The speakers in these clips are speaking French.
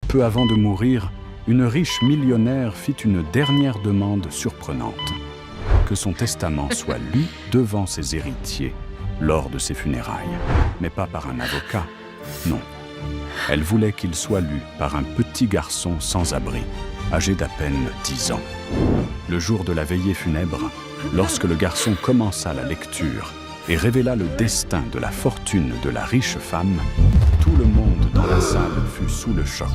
Peu avant de mourir, une riche millionnaire fit une dernière demande surprenante. Que son testament soit lu devant ses héritiers lors de ses funérailles, mais pas par un avocat, non. Elle voulait qu'il soit lu par un petit garçon sans abri, âgé d'à peine 10 ans. Le jour de la veillée funèbre, lorsque le garçon commença la lecture et révéla le destin de la fortune de la riche femme, tout le monde dans la salle fut sous le choc,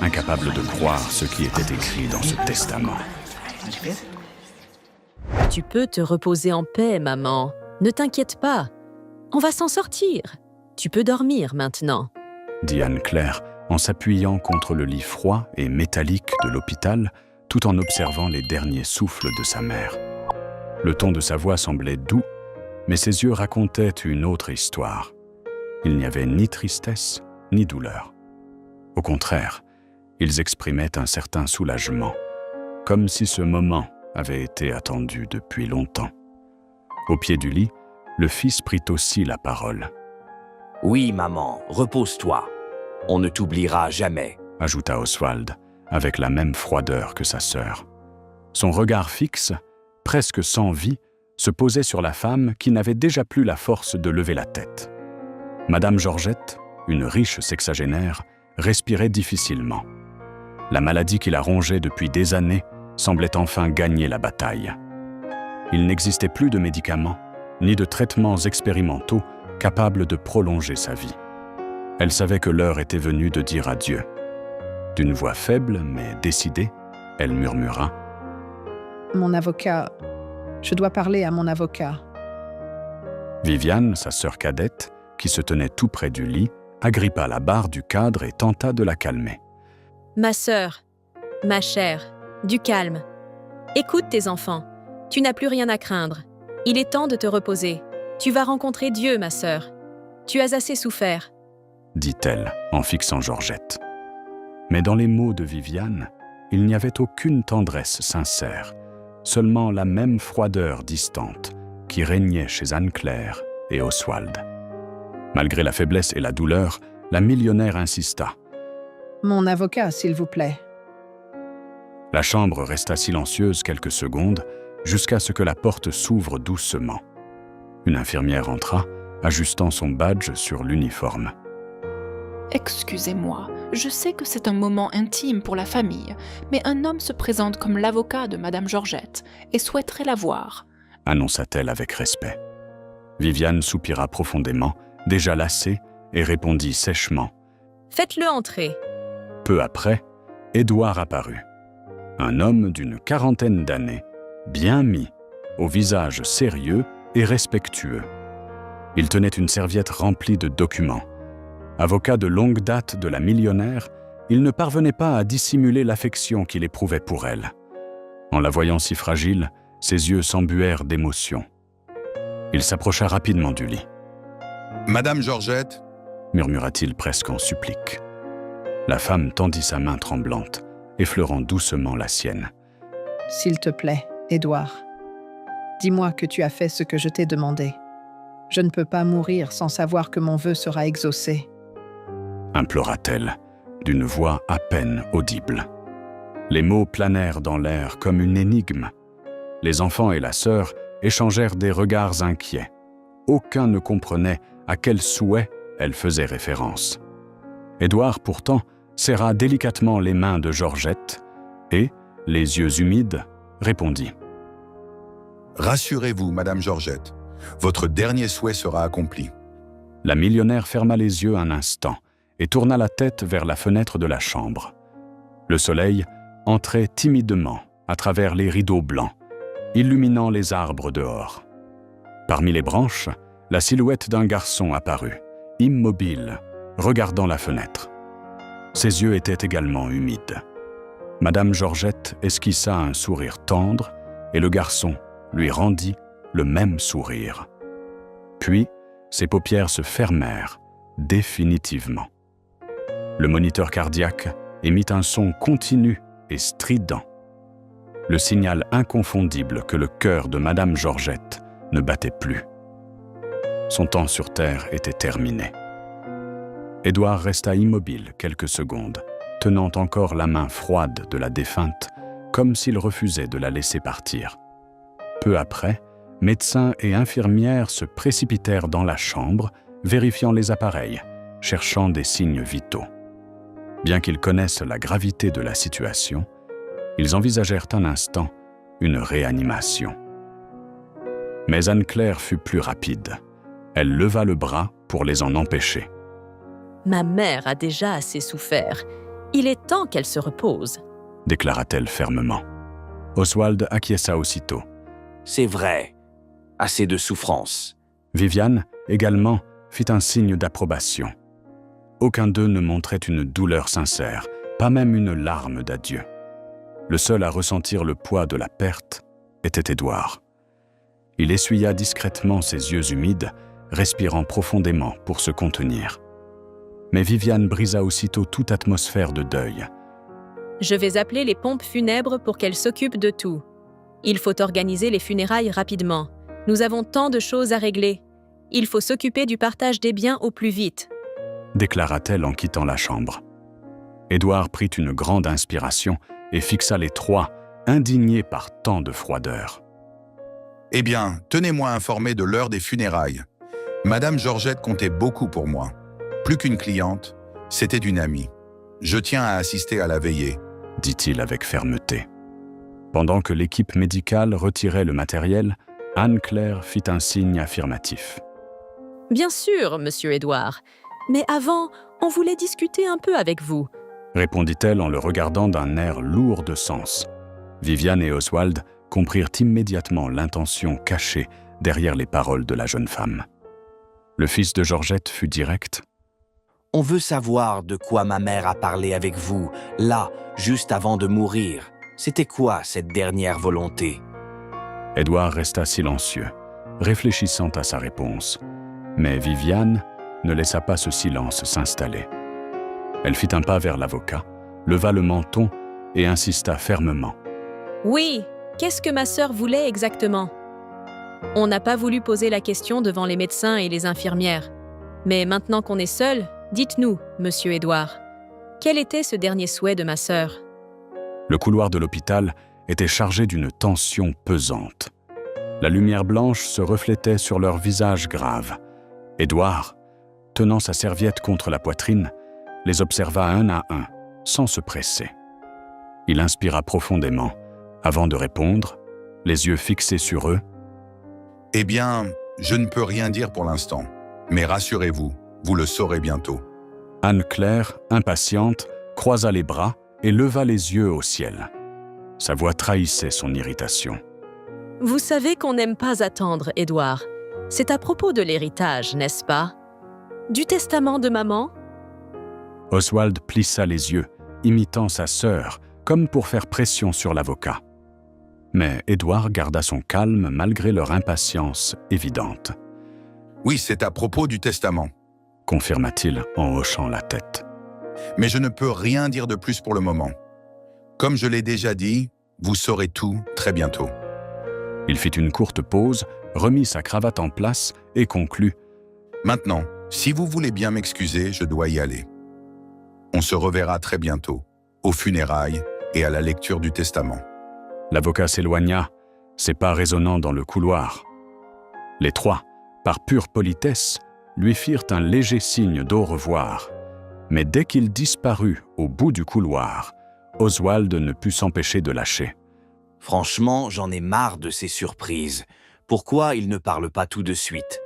incapable de croire ce qui était écrit dans ce testament. Tu peux te reposer en paix, maman. Ne t'inquiète pas. On va s'en sortir. Tu peux dormir maintenant, dit Anne-Claire en s'appuyant contre le lit froid et métallique de l'hôpital, tout en observant les derniers souffles de sa mère. Le ton de sa voix semblait doux, mais ses yeux racontaient une autre histoire. Il n'y avait ni tristesse, ni douleur. Au contraire, ils exprimaient un certain soulagement, comme si ce moment avait été attendu depuis longtemps. Au pied du lit, le fils prit aussi la parole. « Oui, maman, repose-toi. On ne t'oubliera jamais, » ajouta Oswald, avec la même froideur que sa sœur. Son regard fixe, presque sans vie, se posait sur la femme qui n'avait déjà plus la force de lever la tête. Madame Georgette, une riche sexagénaire, respirait difficilement. La maladie qui la rongeait depuis des années semblait enfin gagner la bataille. Il n'existait plus de médicaments, ni de traitements expérimentaux capables de prolonger sa vie. Elle savait que l'heure était venue de dire adieu. D'une voix faible mais décidée, elle murmura « Mon avocat, je dois parler à mon avocat. » Viviane, sa sœur cadette, qui se tenait tout près du lit, agrippa la barre du cadre et tenta de la calmer. « Ma sœur, ma chère, du calme. Écoute tes enfants, tu n'as plus rien à craindre. Il est temps de te reposer. Tu vas rencontrer Dieu, ma sœur. Tu as assez souffert. » dit-elle en fixant Georgette. Mais dans les mots de Viviane, il n'y avait aucune tendresse sincère, seulement la même froideur distante qui régnait chez Anne-Claire et Oswald. Malgré la faiblesse et la douleur, la millionnaire insista. « Mon avocat, s'il vous plaît. » La chambre resta silencieuse quelques secondes, jusqu'à ce que la porte s'ouvre doucement. Une infirmière entra, ajustant son badge sur l'uniforme. « Excusez-moi, je sais que c'est un moment intime pour la famille, mais un homme se présente comme l'avocat de Madame Georgette et souhaiterait la voir. » annonça-t-elle avec respect. Viviane soupira profondément, déjà lassée, et répondit sèchement. « Faites-le entrer. » Peu après, Édouard apparut. Un homme d'une quarantaine d'années, bien mis, au visage sérieux et respectueux. Il tenait une serviette remplie de documents. Avocat de longue date de la millionnaire, il ne parvenait pas à dissimuler l'affection qu'il éprouvait pour elle. En la voyant si fragile, ses yeux s'embuèrent d'émotion. Il s'approcha rapidement du lit. « Madame Georgette » murmura-t-il presque en supplique. La femme tendit sa main tremblante, effleurant doucement la sienne. « S'il te plaît, Édouard, dis-moi que tu as fait ce que je t'ai demandé. Je ne peux pas mourir sans savoir que mon vœu sera exaucé. » implora-t-elle, d'une voix à peine audible. Les mots planèrent dans l'air comme une énigme. Les enfants et la sœur échangèrent des regards inquiets. Aucun ne comprenait à quel souhait elle faisait référence. Édouard, pourtant, serra délicatement les mains de Georgette et, les yeux humides, répondit. « Rassurez-vous, Madame Georgette, votre dernier souhait sera accompli. » La millionnaire ferma les yeux un instant et tourna la tête vers la fenêtre de la chambre. Le soleil entrait timidement à travers les rideaux blancs, illuminant les arbres dehors. Parmi les branches, la silhouette d'un garçon apparut, immobile, regardant la fenêtre. Ses yeux étaient également humides. Madame Georgette esquissa un sourire tendre et le garçon lui rendit le même sourire. Puis, ses paupières se fermèrent définitivement. Le moniteur cardiaque émit un son continu et strident, le signal inconfondible que le cœur de Madame Georgette ne battait plus. Son temps sur terre était terminé. Édouard resta immobile quelques secondes, tenant encore la main froide de la défunte, comme s'il refusait de la laisser partir. Peu après, médecins et infirmières se précipitèrent dans la chambre, vérifiant les appareils, cherchant des signes vitaux. Bien qu'ils connaissent la gravité de la situation, ils envisagèrent un instant une réanimation. Mais Anne-Claire fut plus rapide. Elle leva le bras pour les en empêcher. « Ma mère a déjà assez souffert. Il est temps qu'elle se repose. » déclara-t-elle fermement. Oswald acquiesça aussitôt. « C'est vrai. Assez de souffrance. » Viviane, également, fit un signe d'approbation. Aucun d'eux ne montrait une douleur sincère, pas même une larme d'adieu. Le seul à ressentir le poids de la perte était Édouard. Il essuya discrètement ses yeux humides, respirant profondément pour se contenir. Mais Viviane brisa aussitôt toute atmosphère de deuil. « Je vais appeler les pompes funèbres pour qu'elles s'occupent de tout. Il faut organiser les funérailles rapidement. Nous avons tant de choses à régler. Il faut s'occuper du partage des biens au plus vite. » déclara-t-elle en quittant la chambre. Édouard prit une grande inspiration et fixa les trois, indignés par tant de froideur. « Eh bien, tenez-moi informé de l'heure des funérailles. Madame Georgette comptait beaucoup pour moi. Plus qu'une cliente, c'était une amie. Je tiens à assister à la veillée, » dit-il avec fermeté. Pendant que l'équipe médicale retirait le matériel, Anne-Claire fit un signe affirmatif. « Bien sûr, monsieur Édouard. Mais avant, on voulait discuter un peu avec vous. » répondit-elle en le regardant d'un air lourd de sens. Viviane et Oswald comprirent immédiatement l'intention cachée derrière les paroles de la jeune femme. Le fils de Georgette fut direct. « On veut savoir de quoi ma mère a parlé avec vous, là, juste avant de mourir. C'était quoi cette dernière volonté ?» Édouard resta silencieux, réfléchissant à sa réponse. Mais Viviane ne laissa pas ce silence s'installer. Elle fit un pas vers l'avocat, leva le menton et insista fermement. « Oui, qu'est-ce que ma sœur voulait exactement ? On n'a pas voulu poser la question devant les médecins et les infirmières. Mais maintenant qu'on est seuls, dites-nous, monsieur Édouard, quel était ce dernier souhait de ma sœur ? » Le couloir de l'hôpital était chargé d'une tension pesante. La lumière blanche se reflétait sur leurs visages graves. Édouard, tenant sa serviette contre la poitrine, les observa un à un, sans se presser. Il inspira profondément, avant de répondre, les yeux fixés sur eux. « Eh bien, je ne peux rien dire pour l'instant, mais rassurez-vous, vous le saurez bientôt. » Anne-Claire, impatiente, croisa les bras et leva les yeux au ciel. Sa voix trahissait son irritation. « Vous savez qu'on n'aime pas attendre, Édouard. C'est à propos de l'héritage, n'est-ce pas ? Du testament de maman ?» Oswald plissa les yeux, imitant sa sœur, comme pour faire pression sur l'avocat. Mais Édouard garda son calme malgré leur impatience évidente. « Oui, c'est à propos du testament, » confirma-t-il en hochant la tête. « Mais je ne peux rien dire de plus pour le moment. Comme je l'ai déjà dit, vous saurez tout très bientôt. » Il fit une courte pause, remit sa cravate en place et conclut. « Maintenant, si vous voulez bien m'excuser, je dois y aller. On se reverra très bientôt, aux funérailles et à la lecture du testament. » L'avocat s'éloigna, ses pas résonnant dans le couloir. Les trois, par pure politesse, lui firent un léger signe d'au revoir. Mais dès qu'il disparut au bout du couloir, Oswald ne put s'empêcher de lâcher. « Franchement, j'en ai marre de ces surprises. Pourquoi il ne parle pas tout de suite ?»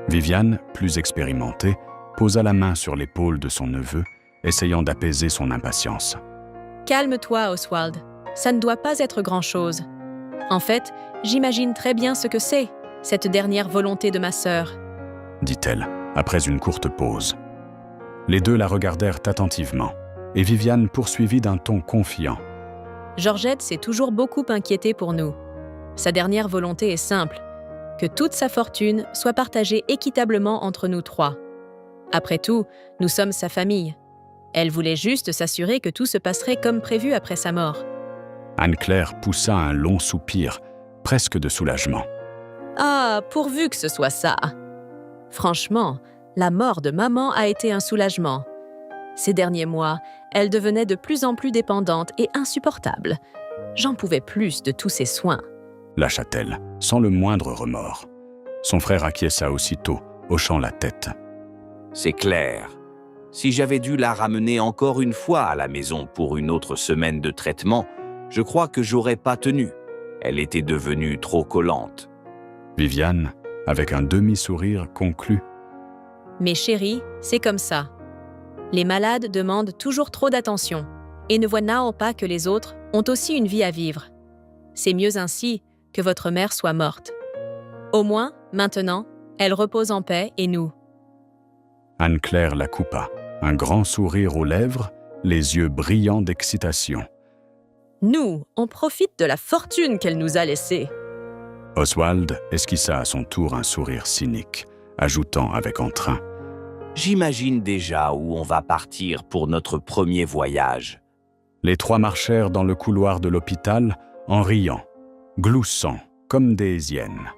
Viviane, plus expérimentée, posa la main sur l'épaule de son neveu, essayant d'apaiser son impatience. « Calme-toi, Oswald. Ça ne doit pas être grand-chose. En fait, j'imagine très bien ce que c'est, cette dernière volonté de ma sœur. » dit-elle, après une courte pause. Les deux la regardèrent attentivement, et Viviane poursuivit d'un ton confiant. « Georgette s'est toujours beaucoup inquiétée pour nous. Sa dernière volonté est simple, que toute sa fortune soit partagée équitablement entre nous trois. Après tout, nous sommes sa famille. Elle voulait juste s'assurer que tout se passerait comme prévu après sa mort. » Anne-Claire poussa un long soupir, presque de soulagement. « Ah, pourvu que ce soit ça. Franchement, la mort de maman a été un soulagement. Ces derniers mois, elle devenait de plus en plus dépendante et insupportable. J'en pouvais plus de tous ces soins. Lâcha-t-elle, sans le moindre remords. Son frère acquiesça aussitôt, hochant la tête. C'est clair. Si j'avais dû la ramener encore une fois à la maison pour une autre semaine de traitement, je crois que j'aurais pas tenu. Elle était devenue trop collante. Viviane, avec un demi-sourire, conclut. Mais chérie, c'est comme ça. Les malades demandent toujours trop d'attention et ne voient pas que les autres ont aussi une vie à vivre. C'est mieux ainsi que votre mère soit morte. Au moins, maintenant, elle repose en paix et nous. Anne-Claire la coupa, un grand sourire aux lèvres, les yeux brillants d'excitation. Nous, on profite de la fortune qu'elle nous a laissée. Oswald esquissa à son tour un sourire cynique, ajoutant avec entrain. J'imagine déjà où on va partir pour notre premier voyage. Les trois marchèrent dans le couloir de l'hôpital en riant, gloussant comme des hyènes.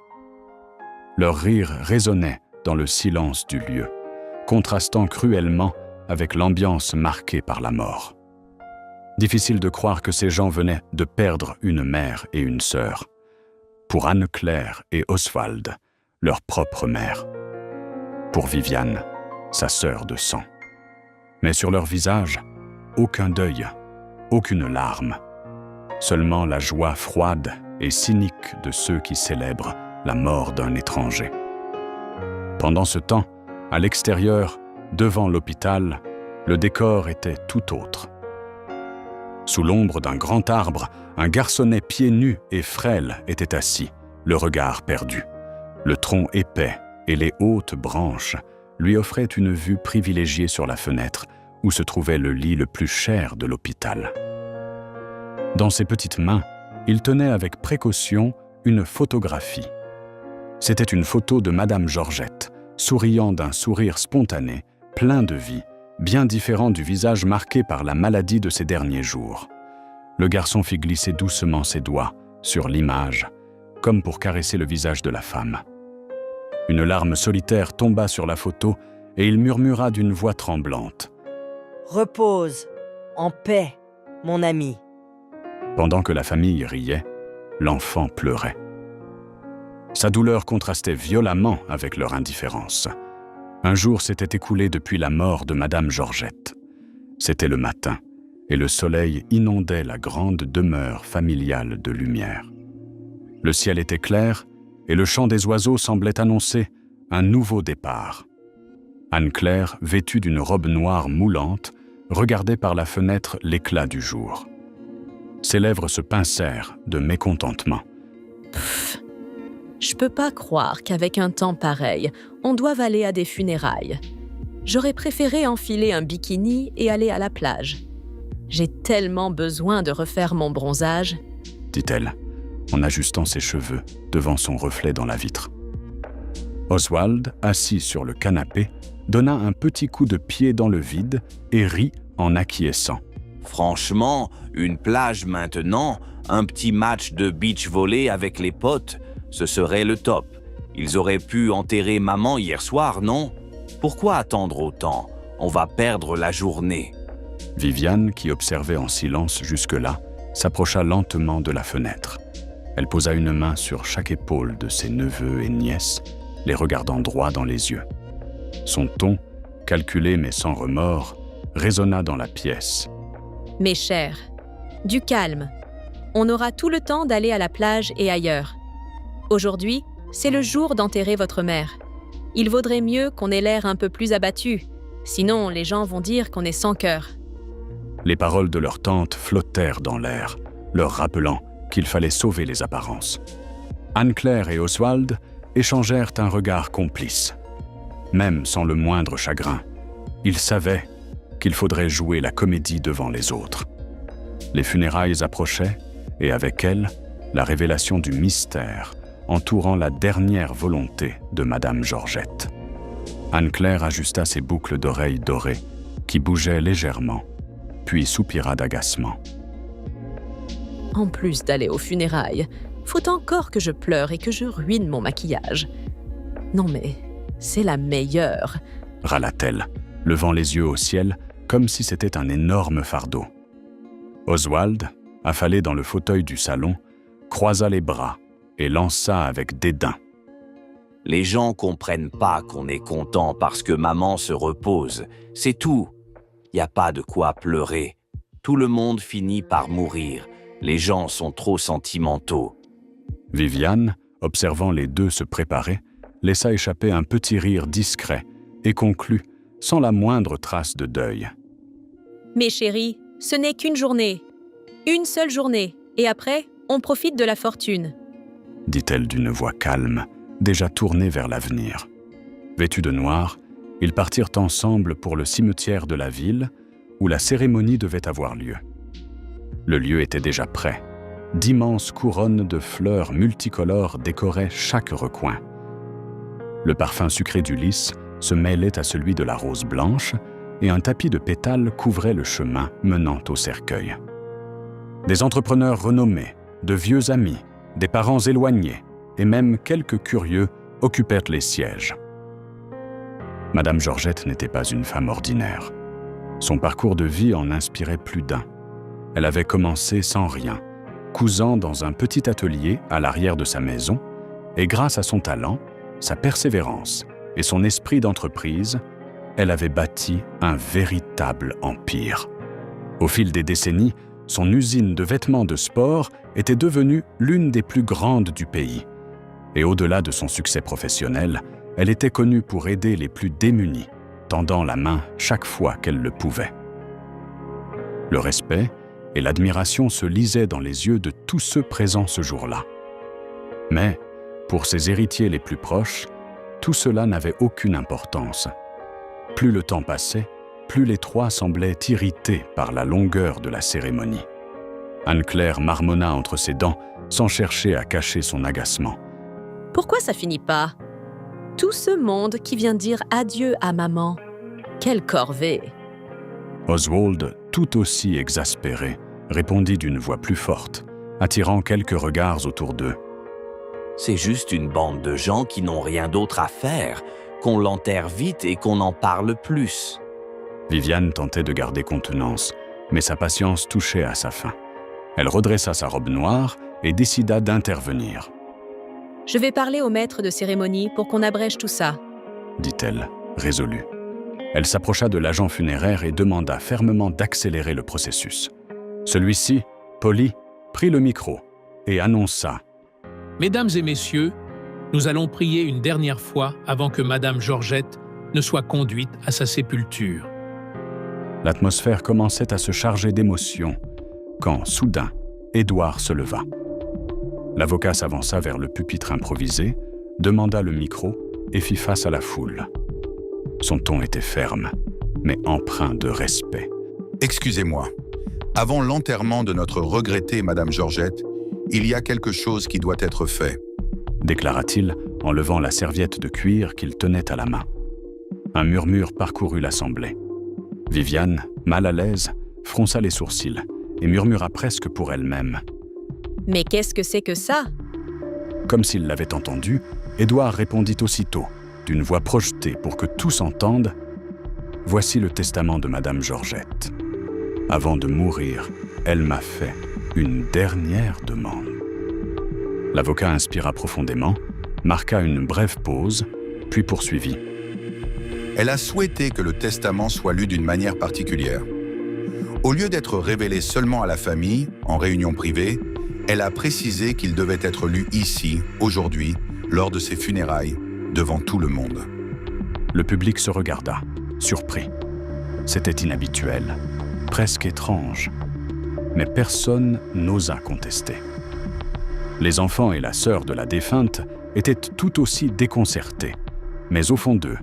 Leur rire résonnait dans le silence du lieu, contrastant cruellement avec l'ambiance marquée par la mort. Difficile de croire que ces gens venaient de perdre une mère et une sœur. Pour Anne-Claire et Oswald, leur propre mère. Pour Viviane, sa sœur de sang. Mais sur leur visage, aucun deuil, aucune larme. Seulement la joie froide et cynique de ceux qui célèbrent la mort d'un étranger. Pendant ce temps, à l'extérieur, devant l'hôpital, le décor était tout autre. Sous l'ombre d'un grand arbre, un garçonnet pieds nus et frêle était assis, le regard perdu. Le tronc épais et les hautes branches lui offraient une vue privilégiée sur la fenêtre où se trouvait le lit le plus cher de l'hôpital. Dans ses petites mains, il tenait avec précaution une photographie. C'était une photo de Madame Georgette, souriant d'un sourire spontané, plein de vie, bien différent du visage marqué par la maladie de ces derniers jours. Le garçon fit glisser doucement ses doigts sur l'image, comme pour caresser le visage de la femme. Une larme solitaire tomba sur la photo et il murmura d'une voix tremblante. « Repose, en paix, mon ami. » Pendant que la famille riait, l'enfant pleurait. Sa douleur contrastait violemment avec leur indifférence. Un jour s'était écoulé depuis la mort de Madame Georgette. C'était le matin, et le soleil inondait la grande demeure familiale de lumière. Le ciel était clair, et le chant des oiseaux semblait annoncer un nouveau départ. Anne-Claire, vêtue d'une robe noire moulante, regardait par la fenêtre l'éclat du jour. Ses lèvres se pincèrent de mécontentement. Je peux pas croire qu'avec un temps pareil, on doive aller à des funérailles. J'aurais préféré enfiler un bikini et aller à la plage. J'ai tellement besoin de refaire mon bronzage, dit-elle, en ajustant ses cheveux devant son reflet dans la vitre. Oswald, assis sur le canapé, donna un petit coup de pied dans le vide et rit en acquiesçant. Franchement, une plage maintenant, un petit match de beach volley avec les potes, ce serait le top. Ils auraient pu enterrer maman hier soir, non? Pourquoi attendre autant? On va perdre la journée. Viviane, qui observait en silence jusque-là, s'approcha lentement de la fenêtre. Elle posa une main sur chaque épaule de ses neveux et nièces, les regardant droit dans les yeux. Son ton, calculé mais sans remords, résonna dans la pièce. « Mes chers, du calme. On aura tout le temps d'aller à la plage et ailleurs. Aujourd'hui, c'est le jour d'enterrer votre mère. Il vaudrait mieux qu'on ait l'air un peu plus abattu, sinon les gens vont dire qu'on est sans cœur. » Les paroles de leur tante flottèrent dans l'air, leur rappelant qu'il fallait sauver les apparences. Anne-Claire et Oswald échangèrent un regard complice. Même sans le moindre chagrin, ils savaient qu'il faudrait jouer la comédie devant les autres. Les funérailles approchaient, et avec elles, la révélation du mystère entourant la dernière volonté de Madame Georgette. Anne-Claire ajusta ses boucles d'oreilles dorées, qui bougeaient légèrement, puis soupira d'agacement. En plus d'aller aux funérailles, faut encore que je pleure et que je ruine mon maquillage. Non mais, c'est la meilleure, râla-t-elle, levant les yeux au ciel, comme si c'était un énorme fardeau. Oswald, affalé dans le fauteuil du salon, croisa les bras et lança avec dédain. Les gens comprennent pas qu'on est content parce que maman se repose. C'est tout. Y a pas de quoi pleurer. Tout le monde finit par mourir. Les gens sont trop sentimentaux. Viviane, observant les deux se préparer, laissa échapper un petit rire discret et conclut, sans la moindre trace de deuil. Mes chéris, ce n'est qu'une journée. Une seule journée. Et après, on profite de la fortune. Dit-elle d'une voix calme, déjà tournée vers l'avenir. Vêtus de noir, ils partirent ensemble pour le cimetière de la ville, où la cérémonie devait avoir lieu. Le lieu était déjà prêt. D'immenses couronnes de fleurs multicolores décoraient chaque recoin. Le parfum sucré du lys se mêlait à celui de la rose blanche, et un tapis de pétales couvrait le chemin menant au cercueil. Des entrepreneurs renommés, de vieux amis, des parents éloignés, et même quelques curieux occupèrent les sièges. Madame Georgette n'était pas une femme ordinaire. Son parcours de vie en inspirait plus d'un. Elle avait commencé sans rien, cousant dans un petit atelier à l'arrière de sa maison, et grâce à son talent, sa persévérance et son esprit d'entreprise, elle avait bâti un véritable empire. Au fil des décennies, son usine de vêtements de sport était devenue l'une des plus grandes du pays. Et au-delà de son succès professionnel, elle était connue pour aider les plus démunis, tendant la main chaque fois qu'elle le pouvait. Le respect et l'admiration se lisaient dans les yeux de tous ceux présents ce jour-là. Mais, pour ses héritiers les plus proches, tout cela n'avait aucune importance. Plus le temps passait, plus les trois semblaient irrités par la longueur de la cérémonie. Anne-Claire marmonna entre ses dents, sans chercher à cacher son agacement. Pourquoi ça finit pas? Tout ce monde qui vient dire adieu à maman. Quelle corvée! Oswald, tout aussi exaspéré, répondit d'une voix plus forte, attirant quelques regards autour d'eux. C'est juste une bande de gens qui n'ont rien d'autre à faire, qu'on l'enterre vite et qu'on en parle plus. Viviane tentait de garder contenance, mais sa patience touchait à sa fin. Elle redressa sa robe noire et décida d'intervenir. « Je vais parler au maître de cérémonie pour qu'on abrège tout ça. » dit-elle, résolue. Elle s'approcha de l'agent funéraire et demanda fermement d'accélérer le processus. Celui-ci, poli, prit le micro et annonça « Mesdames et messieurs, nous allons prier une dernière fois avant que Madame Georgette ne soit conduite à sa sépulture. » L'atmosphère commençait à se charger d'émotions quand, soudain, Édouard se leva. L'avocat s'avança vers le pupitre improvisé, demanda le micro et fit face à la foule. Son ton était ferme, mais empreint de respect. « Excusez-moi, avant l'enterrement de notre regrettée Madame Georgette, il y a quelque chose qui doit être fait. » déclara-t-il en levant la serviette de cuir qu'il tenait à la main. Un murmure parcourut l'assemblée. Viviane, mal à l'aise, fronça les sourcils et murmura presque pour elle-même. « Mais qu'est-ce que c'est que ça ?» Comme s'il l'avait entendu, Édouard répondit aussitôt, d'une voix projetée pour que tous entendent « Voici le testament de Madame Georgette. Avant de mourir, elle m'a fait une dernière demande. » L'avocat inspira profondément, marqua une brève pause, puis poursuivit. Elle a souhaité que le testament soit lu d'une manière particulière. Au lieu d'être révélé seulement à la famille, en réunion privée, elle a précisé qu'il devait être lu ici, aujourd'hui, lors de ses funérailles, devant tout le monde. Le public se regarda, surpris. C'était inhabituel, presque étrange. Mais personne n'osa contester. Les enfants et la sœur de la défunte étaient tout aussi déconcertés. Mais au fond d'eux,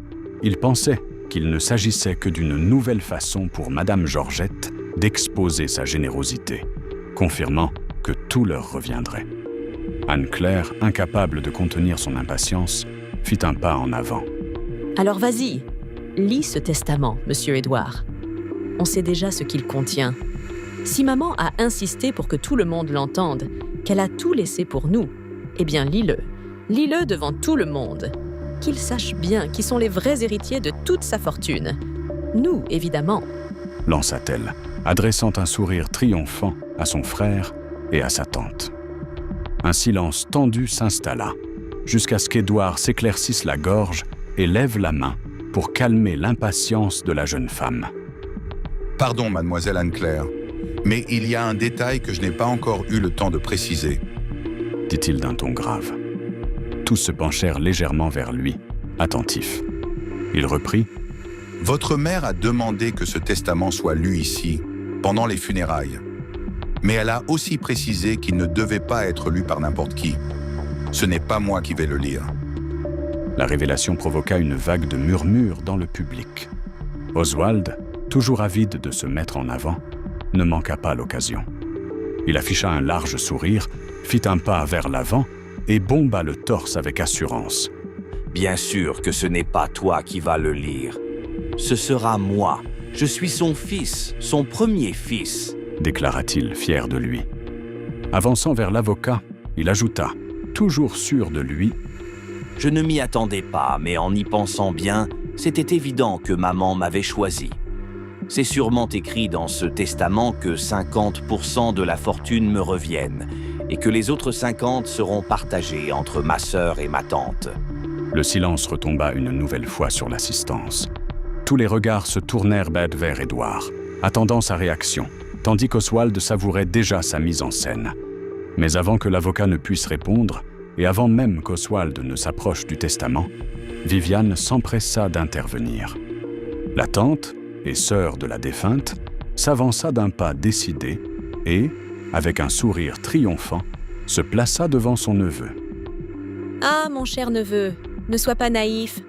ils pensaient qu'il ne s'agissait que d'une nouvelle façon pour Madame Georgette d'exposer sa générosité, confirmant que tout leur reviendrait. Anne-Claire, incapable de contenir son impatience, fit un pas en avant. « Alors vas-y, lis ce testament, Monsieur Édouard. On sait déjà ce qu'il contient. Si maman a insisté pour que tout le monde l'entende, qu'elle a tout laissé pour nous, eh bien lis-le. Lis-le devant tout le monde. Qu'il sache bien qui sont les vrais héritiers de toute sa fortune. Nous, évidemment. lança-t-elle, adressant un sourire triomphant à son frère et à sa tante. Un silence tendu s'installa, jusqu'à ce qu'Édouard s'éclaircisse la gorge et lève la main pour calmer l'impatience de la jeune femme. « Pardon, mademoiselle Anne-Claire, mais il y a un détail que je n'ai pas encore eu le temps de préciser. » dit-il d'un ton grave. Tous se penchèrent légèrement vers lui, attentifs. Il reprit : « Votre mère a demandé que ce testament soit lu ici, pendant les funérailles. Mais elle a aussi précisé qu'il ne devait pas être lu par n'importe qui. Ce n'est pas moi qui vais le lire. » La révélation provoqua une vague de murmures dans le public. Oswald, toujours avide de se mettre en avant, ne manqua pas l'occasion. Il afficha un large sourire, fit un pas vers l'avant et bomba le torse avec assurance. « Bien sûr que ce n'est pas toi qui vas le lire. Ce sera moi. Je suis son fils, son premier fils. » déclara-t-il, fier de lui. Avançant vers l'avocat, il ajouta, toujours sûr de lui : « Je ne m'y attendais pas, mais en y pensant bien, c'était évident que maman m'avait choisi. C'est sûrement écrit dans ce testament que 50% de la fortune me reviennent et que les autres 50 seront partagés entre ma sœur et ma tante. » Le silence retomba une nouvelle fois sur l'assistance. Tous les regards se tournèrent vers Édouard, attendant sa réaction, tandis qu'Oswald savourait déjà sa mise en scène. Mais avant que l'avocat ne puisse répondre, et avant même qu'Oswald ne s'approche du testament, Viviane s'empressa d'intervenir. La tante, et sœur de la défunte, s'avança d'un pas décidé et, avec un sourire triomphant, se plaça devant son neveu. « Ah, mon cher neveu, ne sois pas naïf, »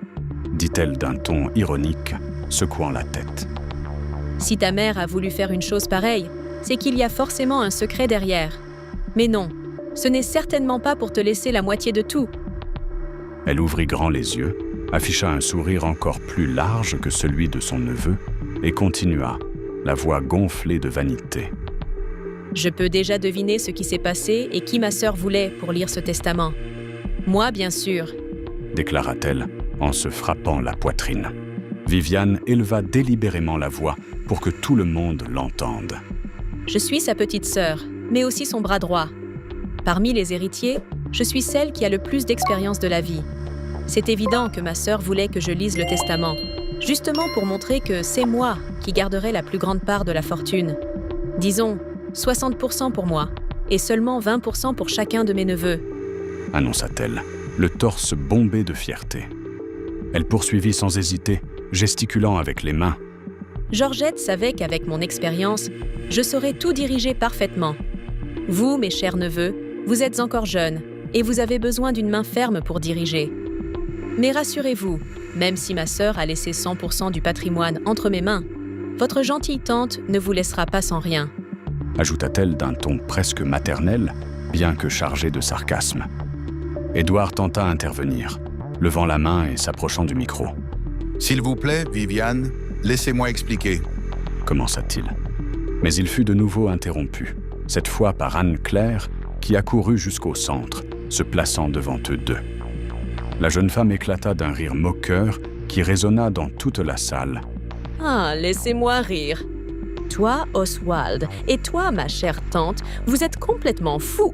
dit-elle d'un ton ironique, secouant la tête. « Si ta mère a voulu faire une chose pareille, c'est qu'il y a forcément un secret derrière. Mais non, ce n'est certainement pas pour te laisser la moitié de tout. » Elle ouvrit grand les yeux, afficha un sourire encore plus large que celui de son neveu et continua, la voix gonflée de vanité. « Je peux déjà deviner ce qui s'est passé et qui ma sœur voulait pour lire ce testament. Moi, bien sûr, » déclara-t-elle en se frappant la poitrine. Viviane éleva délibérément la voix pour que tout le monde l'entende. « Je suis sa petite sœur, mais aussi son bras droit. Parmi les héritiers, je suis celle qui a le plus d'expérience de la vie. C'est évident que ma sœur voulait que je lise le testament, justement pour montrer que c'est moi qui garderai la plus grande part de la fortune. Disons 60% pour moi, et seulement 20% pour chacun de mes neveux. » annonça-t-elle, le torse bombé de fierté. Elle poursuivit sans hésiter, gesticulant avec les mains. « Georgette savait qu'avec mon expérience, je saurais tout diriger parfaitement. Vous, mes chers neveux, vous êtes encore jeunes, et vous avez besoin d'une main ferme pour diriger. Mais rassurez-vous, même si ma sœur a laissé 100% du patrimoine entre mes mains, votre gentille tante ne vous laissera pas sans rien. » ajouta-t-elle d'un ton presque maternel, bien que chargé de sarcasme. Édouard tenta d'intervenir, levant la main et s'approchant du micro. « S'il vous plaît, Viviane, laissez-moi expliquer. » commença-t-il. Mais il fut de nouveau interrompu, cette fois par Anne-Claire, qui accourut jusqu'au centre, se plaçant devant eux deux. La jeune femme éclata d'un rire moqueur qui résonna dans toute la salle. « Ah, laissez-moi rire. Toi, Oswald, et toi, ma chère tante, vous êtes complètement fous !»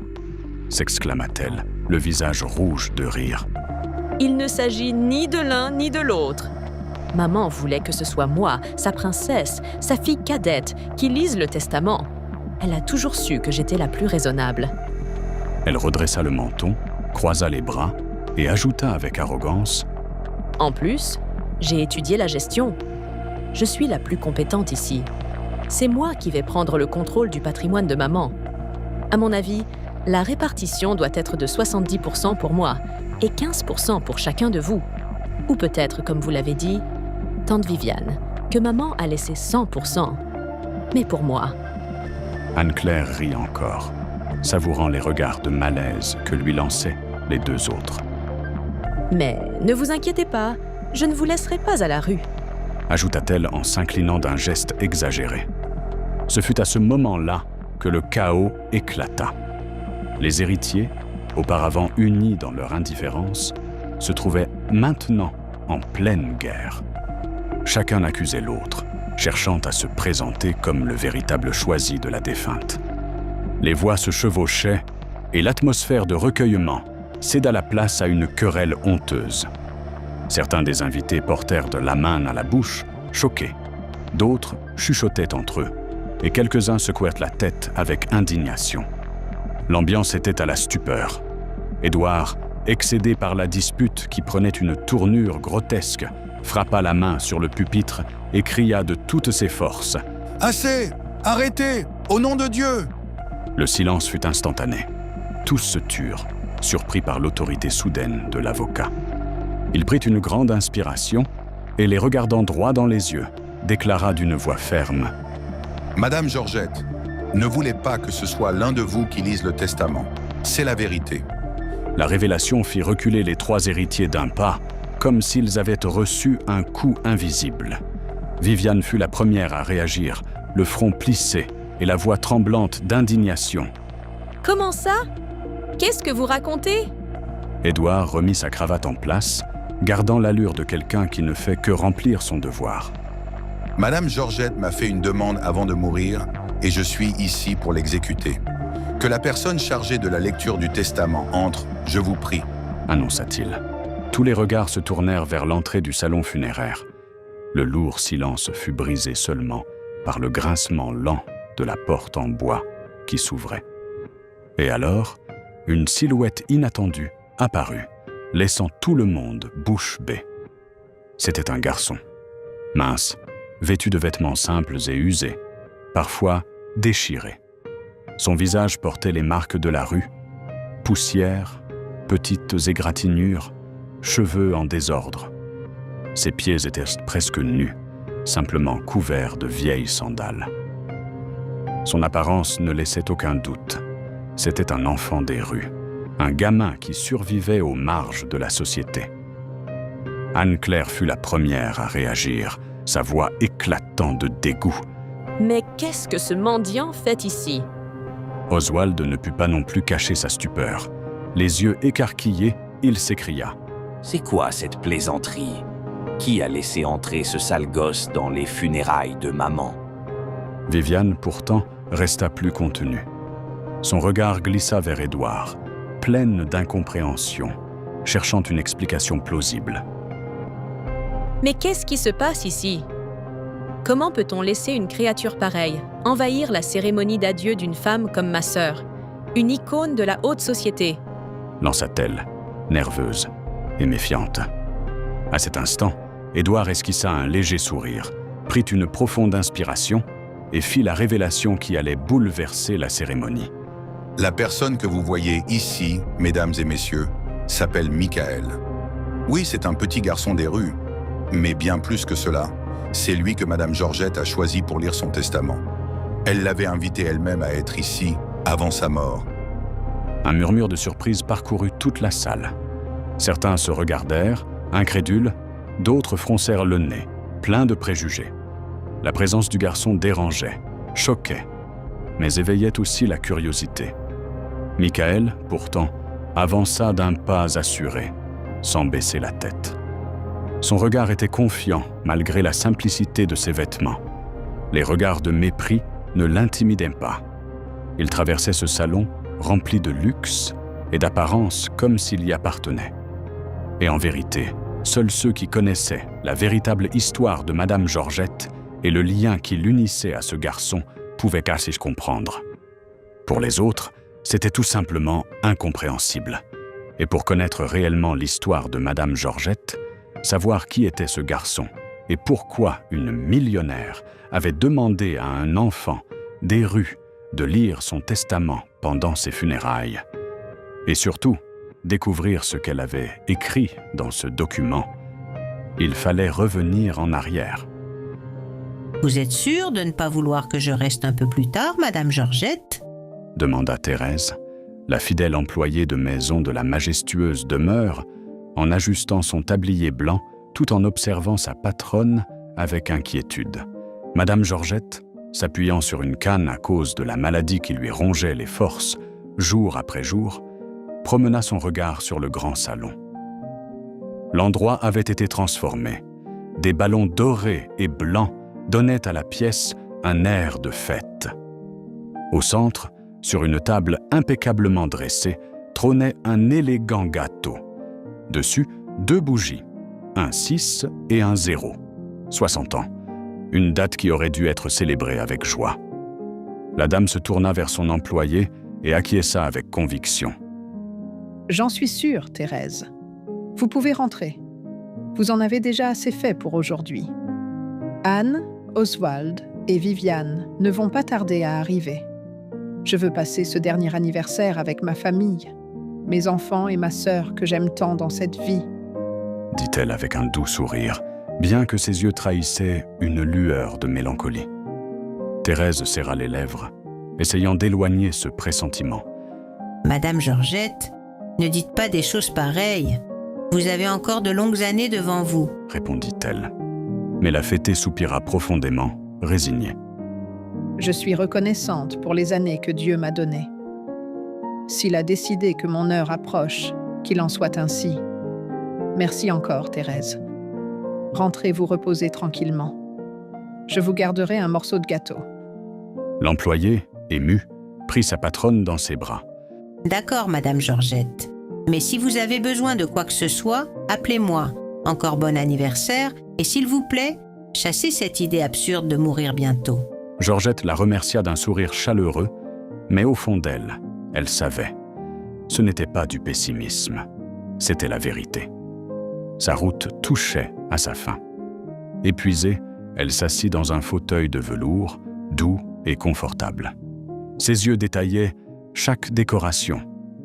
s'exclama-t-elle, le visage rouge de rire. « Il ne s'agit ni de l'un ni de l'autre. Maman voulait que ce soit moi, sa princesse, sa fille cadette, qui lise le testament. Elle a toujours su que j'étais la plus raisonnable. » Elle redressa le menton, croisa les bras et ajouta avec arrogance : « En plus, j'ai étudié la gestion. Je suis la plus compétente ici. C'est moi qui vais prendre le contrôle du patrimoine de maman. À mon avis, la répartition doit être de 70% pour moi et 15% pour chacun de vous. Ou peut-être, comme vous l'avez dit, tante Viviane, que maman a laissé 100%. Mais pour moi... » Anne-Claire rit encore, savourant les regards de malaise que lui lançaient les deux autres. « Mais ne vous inquiétez pas, je ne vous laisserai pas à la rue. » ajouta-t-elle en s'inclinant d'un geste exagéré. Ce fut à ce moment-là que le chaos éclata. Les héritiers, auparavant unis dans leur indifférence, se trouvaient maintenant en pleine guerre. Chacun accusait l'autre, cherchant à se présenter comme le véritable choisi de la défunte. Les voix se chevauchaient et l'atmosphère de recueillement céda la place à une querelle honteuse. Certains des invités portèrent de la main à la bouche, choqués. D'autres chuchotaient entre eux, et quelques-uns secouèrent la tête avec indignation. L'ambiance était à la stupeur. Édouard, excédé par la dispute qui prenait une tournure grotesque, frappa la main sur le pupitre et cria de toutes ses forces. « Assez! Arrêtez! Au nom de Dieu !» Le silence fut instantané. Tous se turent, surpris par l'autorité soudaine de l'avocat. Il prit une grande inspiration et, les regardant droit dans les yeux, déclara d'une voix ferme. « Madame Georgette, ne voulez pas que ce soit l'un de vous qui lise le testament. C'est la vérité. » La révélation fit reculer les 3 héritiers d'un pas, comme s'ils avaient reçu un coup invisible. Viviane fut la première à réagir, le front plissé et la voix tremblante d'indignation. « Comment ça? Qu'est-ce que vous racontez ?» Édouard remit sa cravate en place, gardant l'allure de quelqu'un qui ne fait que remplir son devoir. « Madame Georgette m'a fait une demande avant de mourir et je suis ici pour l'exécuter. Que la personne chargée de la lecture du testament entre, je vous prie. » annonça-t-il. Tous les regards se tournèrent vers l'entrée du salon funéraire. Le lourd silence fut brisé seulement par le grincement lent de la porte en bois qui s'ouvrait. Et alors, une silhouette inattendue apparut, laissant tout le monde bouche bée. C'était un garçon, mince, vêtu de vêtements simples et usés, parfois déchirés. Son visage portait les marques de la rue, poussière, petites égratignures, cheveux en désordre. Ses pieds étaient presque nus, simplement couverts de vieilles sandales. Son apparence ne laissait aucun doute. C'était un enfant des rues, un gamin qui survivait aux marges de la société. Anne-Claire fut la première à réagir, sa voix éclatant de dégoût. « Mais qu'est-ce que ce mendiant fait ici ?» Oswald ne put pas non plus cacher sa stupeur. Les yeux écarquillés, il s'écria. « C'est quoi cette plaisanterie? Qui a laissé entrer ce sale gosse dans les funérailles de maman ?» Viviane, pourtant, resta plus contenue. Son regard glissa vers Édouard, pleine d'incompréhension, cherchant une explication plausible. « Mais qu'est-ce qui se passe ici? Comment peut-on laisser une créature pareille envahir la cérémonie d'adieu d'une femme comme ma sœur, une icône de la haute société ?» lança-t-elle, nerveuse et méfiante. À cet instant, Édouard esquissa un léger sourire, prit une profonde inspiration et fit la révélation qui allait bouleverser la cérémonie. La personne que vous voyez ici, mesdames et messieurs, s'appelle Michael. Oui, c'est un petit garçon des rues, mais bien plus que cela, c'est lui que Madame Georgette a choisi pour lire son testament. Elle l'avait invité elle-même à être ici avant sa mort. Un murmure de surprise parcourut toute la salle. Certains se regardèrent, incrédules, d'autres froncèrent le nez, pleins de préjugés. La présence du garçon dérangeait, choquait, mais éveillait aussi la curiosité. Michael, pourtant, avança d'un pas assuré, sans baisser la tête. Son regard était confiant malgré la simplicité de ses vêtements. Les regards de mépris ne l'intimidaient pas. Il traversait ce salon rempli de luxe et d'apparence comme s'il y appartenait. Et en vérité, seuls ceux qui connaissaient la véritable histoire de Madame Georgette et le lien qui l'unissait à ce garçon pouvaient assez comprendre. Pour les autres, c'était tout simplement incompréhensible. Et pour connaître réellement l'histoire de Madame Georgette, savoir qui était ce garçon et pourquoi une millionnaire avait demandé à un enfant des rues de lire son testament pendant ses funérailles. Et surtout, découvrir ce qu'elle avait écrit dans ce document. Il fallait revenir en arrière. Vous êtes sûre de ne pas vouloir que je reste un peu plus tard, Madame Georgette ? Demanda Thérèse, la fidèle employée de maison de la majestueuse demeure, en ajustant son tablier blanc tout en observant sa patronne avec inquiétude. Madame Georgette, s'appuyant sur une canne à cause de la maladie qui lui rongeait les forces, jour après jour, promena son regard sur le grand salon. L'endroit avait été transformé. Des ballons dorés et blancs donnait à la pièce un air de fête. Au centre, sur une table impeccablement dressée, trônait un élégant gâteau. Dessus, 2 bougies, un 6 et un 0. 60 ans, une date qui aurait dû être célébrée avec joie. La dame se tourna vers son employé et acquiesça avec conviction. « J'en suis sûre, Thérèse. Vous pouvez rentrer. Vous en avez déjà assez fait pour aujourd'hui. Anne, Oswald et Viviane ne vont pas tarder à arriver. Je veux passer ce dernier anniversaire avec ma famille, mes enfants et ma sœur que j'aime tant dans cette vie. » dit-elle avec un doux sourire, bien que ses yeux trahissaient une lueur de mélancolie. Thérèse serra les lèvres, essayant d'éloigner ce pressentiment. « Madame Georgette, ne dites pas des choses pareilles. Vous avez encore de longues années devant vous. » répondit-elle. Mais la fêtée soupira profondément, résignée. « Je suis reconnaissante pour les années que Dieu m'a données. S'il a décidé que mon heure approche, qu'il en soit ainsi. Merci encore, Thérèse. Rentrez vous reposer tranquillement. Je vous garderai un morceau de gâteau. » L'employé, ému, prit sa patronne dans ses bras. « D'accord, Madame Georgette. Mais si vous avez besoin de quoi que ce soit, appelez-moi. Encore bon anniversaire, et s'il vous plaît, chassez cette idée absurde de mourir bientôt. » Georgette la remercia d'un sourire chaleureux, mais au fond d'elle, elle savait. Ce n'était pas du pessimisme, c'était la vérité. Sa route touchait à sa fin. Épuisée, elle s'assit dans un fauteuil de velours, doux et confortable. Ses yeux détaillaient chaque décoration,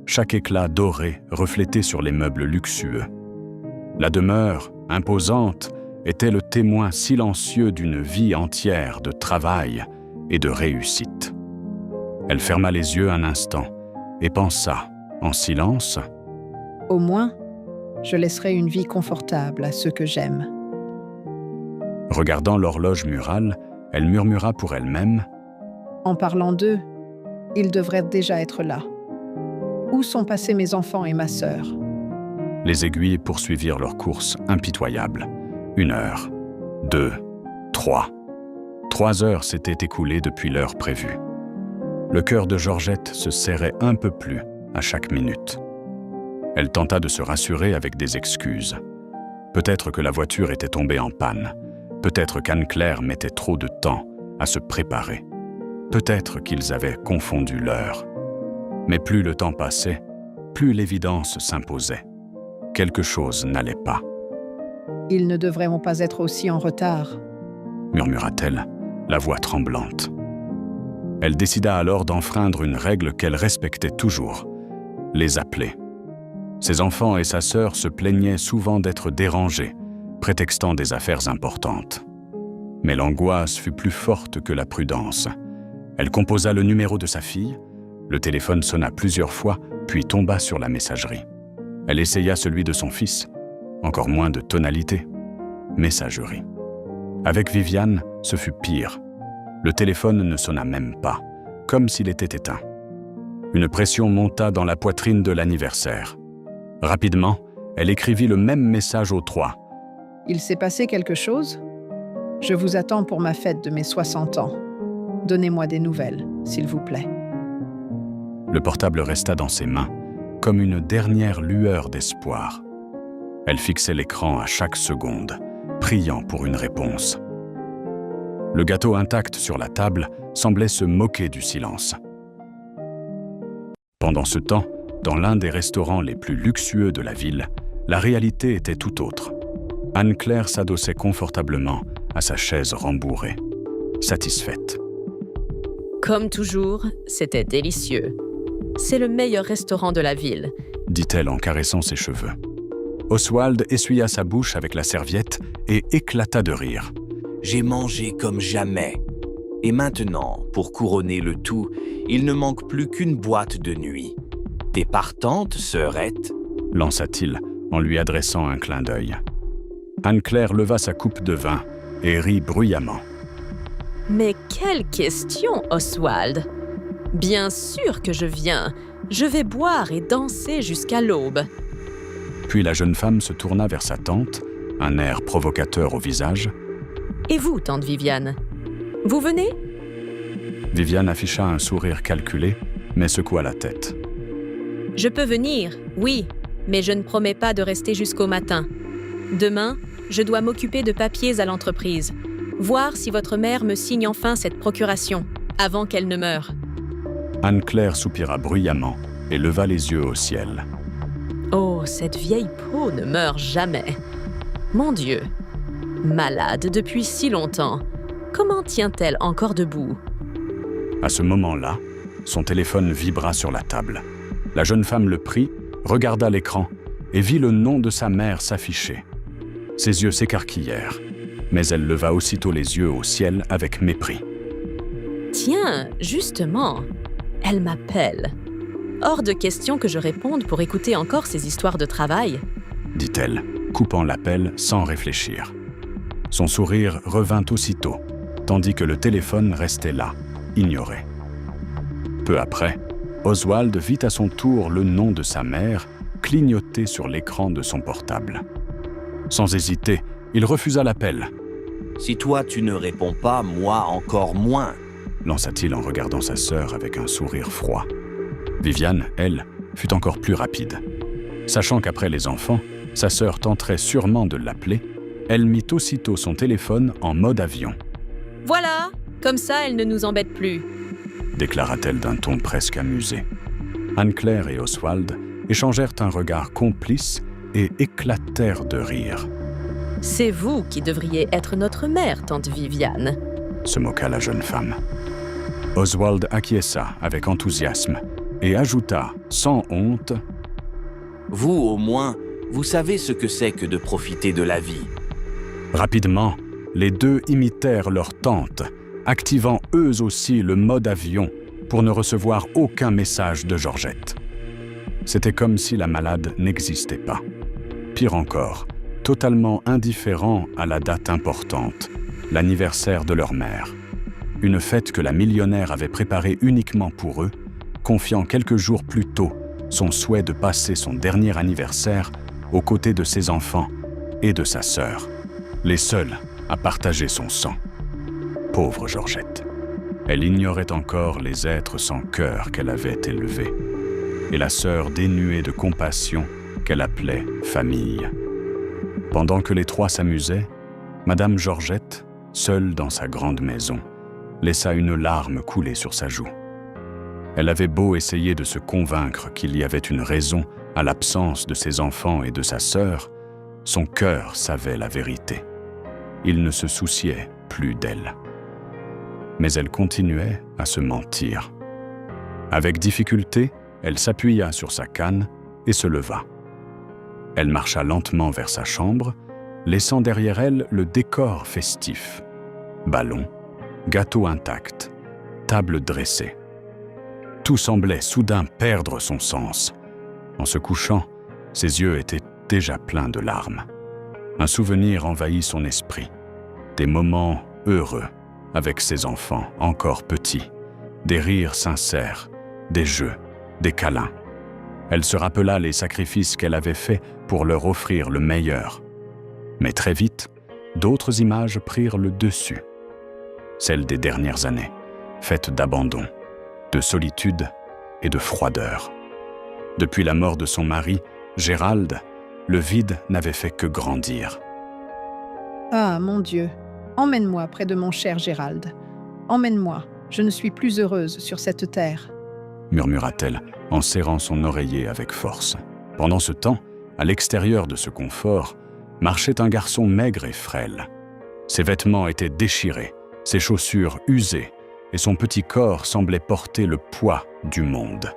chaque éclat doré reflété sur les meubles luxueux. La demeure, imposante, était le témoin silencieux d'une vie entière de travail et de réussite. Elle ferma les yeux un instant et pensa, en silence, « Au moins, je laisserai une vie confortable à ceux que j'aime. » Regardant l'horloge murale, elle murmura pour elle-même, « En parlant d'eux, ils devraient déjà être là. Où sont passés mes enfants et ma sœur ?» Les aiguilles poursuivirent leur course impitoyable. 1 heure, 2, 3. 3 heures s'étaient écoulées depuis l'heure prévue. Le cœur de Georgette se serrait un peu plus à chaque minute. Elle tenta de se rassurer avec des excuses. Peut-être que la voiture était tombée en panne. Peut-être qu'Anne-Claire mettait trop de temps à se préparer. Peut-être qu'ils avaient confondu l'heure. Mais plus le temps passait, plus l'évidence s'imposait. Quelque chose n'allait pas. « Ils ne devraient pas être aussi en retard. » murmura-t-elle, la voix tremblante. Elle décida alors d'enfreindre une règle qu'elle respectait toujours, les appeler. Ses enfants et sa sœur se plaignaient souvent d'être dérangés, prétextant des affaires importantes. Mais l'angoisse fut plus forte que la prudence. Elle composa le numéro de sa fille, le téléphone sonna plusieurs fois, puis tomba sur la messagerie. Elle essaya celui de son fils, encore moins de tonalité. Messagerie. Avec Viviane, ce fut pire. Le téléphone ne sonna même pas, comme s'il était éteint. Une pression monta dans la poitrine de l'anniversaire. Rapidement, elle écrivit le même message aux 3. « Il s'est passé quelque chose ? Je vous attends pour ma fête de mes 60 ans. Donnez-moi des nouvelles, s'il vous plaît. » Le portable resta dans ses mains, comme une dernière lueur d'espoir. Elle fixait l'écran à chaque seconde, priant pour une réponse. Le gâteau intact sur la table semblait se moquer du silence. Pendant ce temps, dans l'un des restaurants les plus luxueux de la ville, la réalité était tout autre. Anne-Claire s'adossait confortablement à sa chaise rembourrée, satisfaite. « Comme toujours, c'était délicieux. C'est le meilleur restaurant de la ville, » dit-elle en caressant ses cheveux. Oswald essuya sa bouche avec la serviette et éclata de rire. « J'ai mangé comme jamais. Et maintenant, pour couronner le tout, il ne manque plus qu'une boîte de nuit. T'es partante, sœurette ?» lança-t-il en lui adressant un clin d'œil. Anne-Claire leva sa coupe de vin et rit bruyamment. « Mais quelle question, Oswald! Bien sûr que je viens. Je vais boire et danser jusqu'à l'aube. » Puis la jeune femme se tourna vers sa tante, un air provocateur au visage. « Et vous, tante Viviane? Vous venez? Viviane afficha un sourire calculé, mais secoua la tête. Je peux venir, oui, mais je ne promets pas de rester jusqu'au matin. Demain, je dois m'occuper de papiers à l'entreprise, voir si votre mère me signe enfin cette procuration, avant qu'elle ne meure. Anne-Claire soupira bruyamment et leva les yeux au ciel. Oh, cette vieille peau ne meurt jamais. Mon Dieu, malade depuis si longtemps, comment tient-elle encore debout? À ce moment-là, son téléphone vibra sur la table. La jeune femme le prit, regarda l'écran et vit le nom de sa mère s'afficher. Ses yeux s'écarquillèrent, mais elle leva aussitôt les yeux au ciel avec mépris. Tiens, justement, elle m'appelle. Hors de question que je réponde pour écouter encore ces histoires de travail, dit-elle, coupant l'appel sans réfléchir. Son sourire revint aussitôt, tandis que le téléphone restait là, ignoré. Peu après, Oswald vit à son tour le nom de sa mère clignoter sur l'écran de son portable. Sans hésiter, il refusa l'appel. « Si toi tu ne réponds pas, moi encore moins !» lança-t-il en regardant sa sœur avec un sourire froid. Viviane, elle, fut encore plus rapide. Sachant qu'après les enfants, sa sœur tenterait sûrement de l'appeler, elle mit aussitôt son téléphone en mode avion. « Voilà, comme ça elle ne nous embête plus !» déclara-t-elle d'un ton presque amusé. Anne-Claire et Oswald échangèrent un regard complice et éclatèrent de rire. « C'est vous qui devriez être notre mère, tante Viviane !» se moqua la jeune femme. Oswald acquiesça avec enthousiasme et ajouta, sans honte, « Vous, au moins, vous savez ce que c'est que de profiter de la vie. » Rapidement, les deux imitèrent leur tante, activant eux aussi le mode avion pour ne recevoir aucun message de Georgette. C'était comme si la malade n'existait pas. Pire encore, totalement indifférent à la date importante, l'anniversaire de leur mère. Une fête que la millionnaire avait préparée uniquement pour eux, confiant quelques jours plus tôt son souhait de passer son dernier anniversaire aux côtés de ses enfants et de sa sœur, les seuls à partager son sang. Pauvre Georgette. Elle ignorait encore les êtres sans cœur qu'elle avait élevés, et la sœur dénuée de compassion qu'elle appelait famille. Pendant que les trois s'amusaient, Madame Georgette, seule dans sa grande maison, laissa une larme couler sur sa joue. Elle avait beau essayer de se convaincre qu'il y avait une raison à l'absence de ses enfants et de sa sœur, son cœur savait la vérité. Il ne se souciait plus d'elle. Mais elle continuait à se mentir. Avec difficulté, elle s'appuya sur sa canne et se leva. Elle marcha lentement vers sa chambre, laissant derrière elle le décor festif. Ballon, gâteau intact, table dressée. Tout semblait soudain perdre son sens. En se couchant, ses yeux étaient déjà pleins de larmes. Un souvenir envahit son esprit. Des moments heureux avec ses enfants encore petits, des rires sincères, des jeux, des câlins. Elle se rappela les sacrifices qu'elle avait faits pour leur offrir le meilleur. Mais très vite, d'autres images prirent le dessus. Celles des dernières années, faites d'abandon, de solitude et de froideur. Depuis la mort de son mari, Gérald, le vide n'avait fait que grandir. Ah, mon Dieu, emmène-moi près de mon cher Gérald. Emmène-moi, je ne suis plus heureuse sur cette terre. Murmura-t-elle en serrant son oreiller avec force. Pendant ce temps, à l'extérieur de ce confort, marchait un garçon maigre et frêle. Ses vêtements étaient déchirés, ses chaussures usées, et son petit corps semblait porter le poids du monde.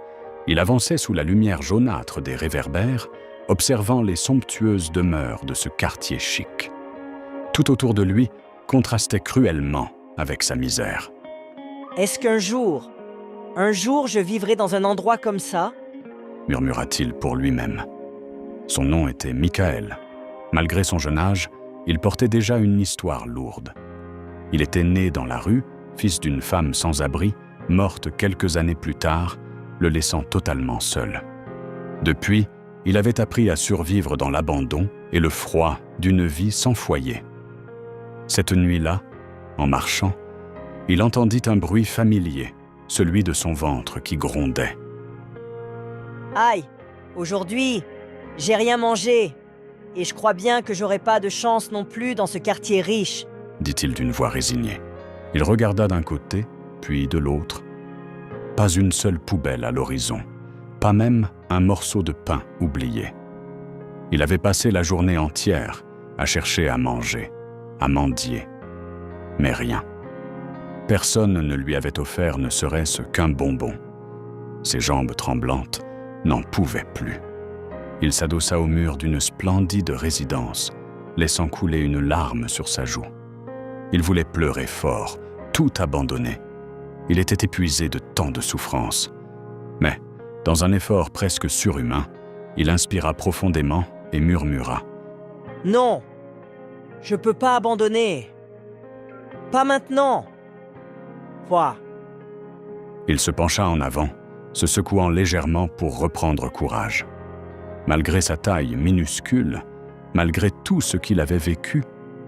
Il avançait sous la lumière jaunâtre des réverbères, observant les somptueuses demeures de ce quartier chic. Tout autour de lui contrastait cruellement avec sa misère. Est-ce qu'un jour je vivrai dans un endroit comme ça? Murmura-t-il pour lui-même. Son nom était Michael. Malgré son jeune âge, il portait déjà une histoire lourde. Il était né dans la rue, fils d'une femme sans abri, morte quelques années plus tard, le laissant totalement seul. Depuis, il avait appris à survivre dans l'abandon et le froid d'une vie sans foyer. Cette nuit-là, en marchant, il entendit un bruit familier, celui de son ventre qui grondait. Aïe, aujourd'hui, j'ai rien mangé. Et je crois bien que j'aurai pas de chance non plus dans ce quartier riche. Dit-il d'une voix résignée. Il regarda d'un côté, puis de l'autre. Pas une seule poubelle à l'horizon, pas même un morceau de pain oublié. Il avait passé la journée entière à chercher à manger, à mendier. Mais rien. Personne ne lui avait offert ne serait-ce qu'un bonbon. Ses jambes tremblantes n'en pouvaient plus. Il s'adossa au mur d'une splendide résidence, laissant couler une larme sur sa joue. Il voulait pleurer fort, tout abandonner. Il était épuisé de tant de souffrances. Mais, dans un effort presque surhumain, il inspira profondément et murmura. « Non, je peux pas abandonner. Pas maintenant. Quoi ?» Il se pencha en avant, se secouant légèrement pour reprendre courage. Malgré sa taille minuscule, malgré tout ce qu'il avait vécu,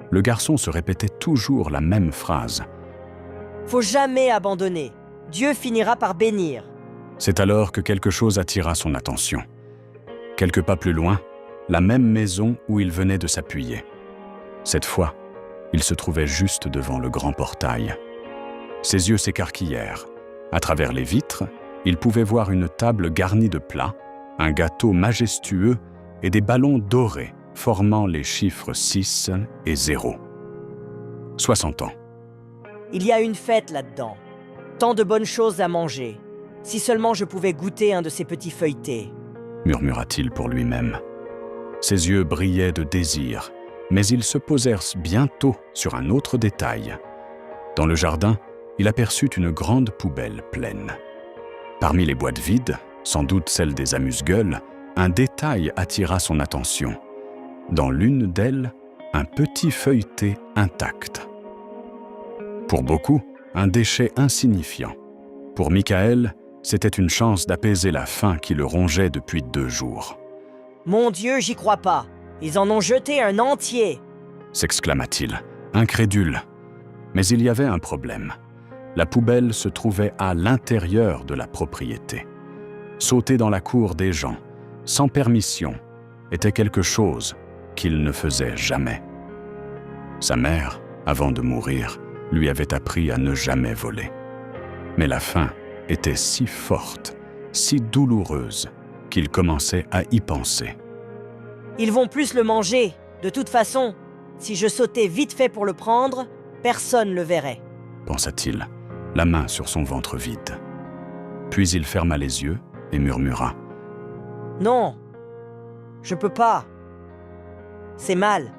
le garçon se répétait toujours la même phrase. « Faut jamais abandonner. Dieu finira par bénir. » C'est alors que quelque chose attira son attention. Quelques pas plus loin, la même maison où il venait de s'appuyer. Cette fois, il se trouvait juste devant le grand portail. Ses yeux s'écarquillèrent. À travers les vitres, il pouvait voir une table garnie de plats, un gâteau majestueux et des ballons dorés formant les chiffres 6 et 0. 60 ans. Il y a une fête là-dedans. Tant de bonnes choses à manger. Si seulement je pouvais goûter un de ces petits feuilletés. Murmura-t-il pour lui-même. Ses yeux brillaient de désir, mais ils se posèrent bientôt sur un autre détail. Dans le jardin, il aperçut une grande poubelle pleine. Parmi les boîtes vides, sans doute celle des amuse-gueules, un détail attira son attention. Dans l'une d'elles, un petit feuilleté intact. Pour beaucoup, un déchet insignifiant. Pour Michael, c'était une chance d'apaiser la faim qui le rongeait depuis 2 jours. « Mon Dieu, j'y crois pas. Ils en ont jeté un entier !» s'exclama-t-il, incrédule. Mais il y avait un problème. La poubelle se trouvait à l'intérieur de la propriété. Sauter dans la cour des gens, sans permission, était quelque chose qu'il ne faisait jamais. Sa mère, avant de mourir, lui avait appris à ne jamais voler. Mais la faim était si forte, si douloureuse, qu'il commençait à y penser. « Ils vont plus le manger. De toute façon, si je sautais vite fait pour le prendre, personne le verrait. » pensa-t-il, la main sur son ventre vide. Puis il ferma les yeux et murmura. « Non, je peux pas. C'est mal. »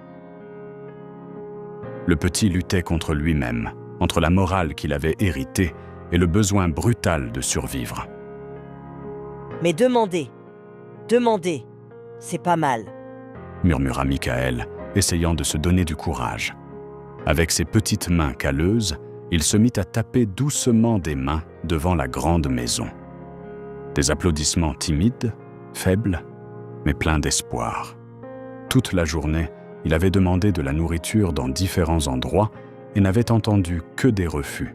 Le petit luttait contre lui-même, entre la morale qu'il avait héritée et le besoin brutal de survivre. « Mais demandez, c'est pas mal. » murmura Michael, essayant de se donner du courage. Avec ses petites mains calleuses, il se mit à taper doucement des mains devant la grande maison. Des applaudissements timides, faibles, mais pleins d'espoir. Toute la journée, il avait demandé de la nourriture dans différents endroits et n'avait entendu que des refus.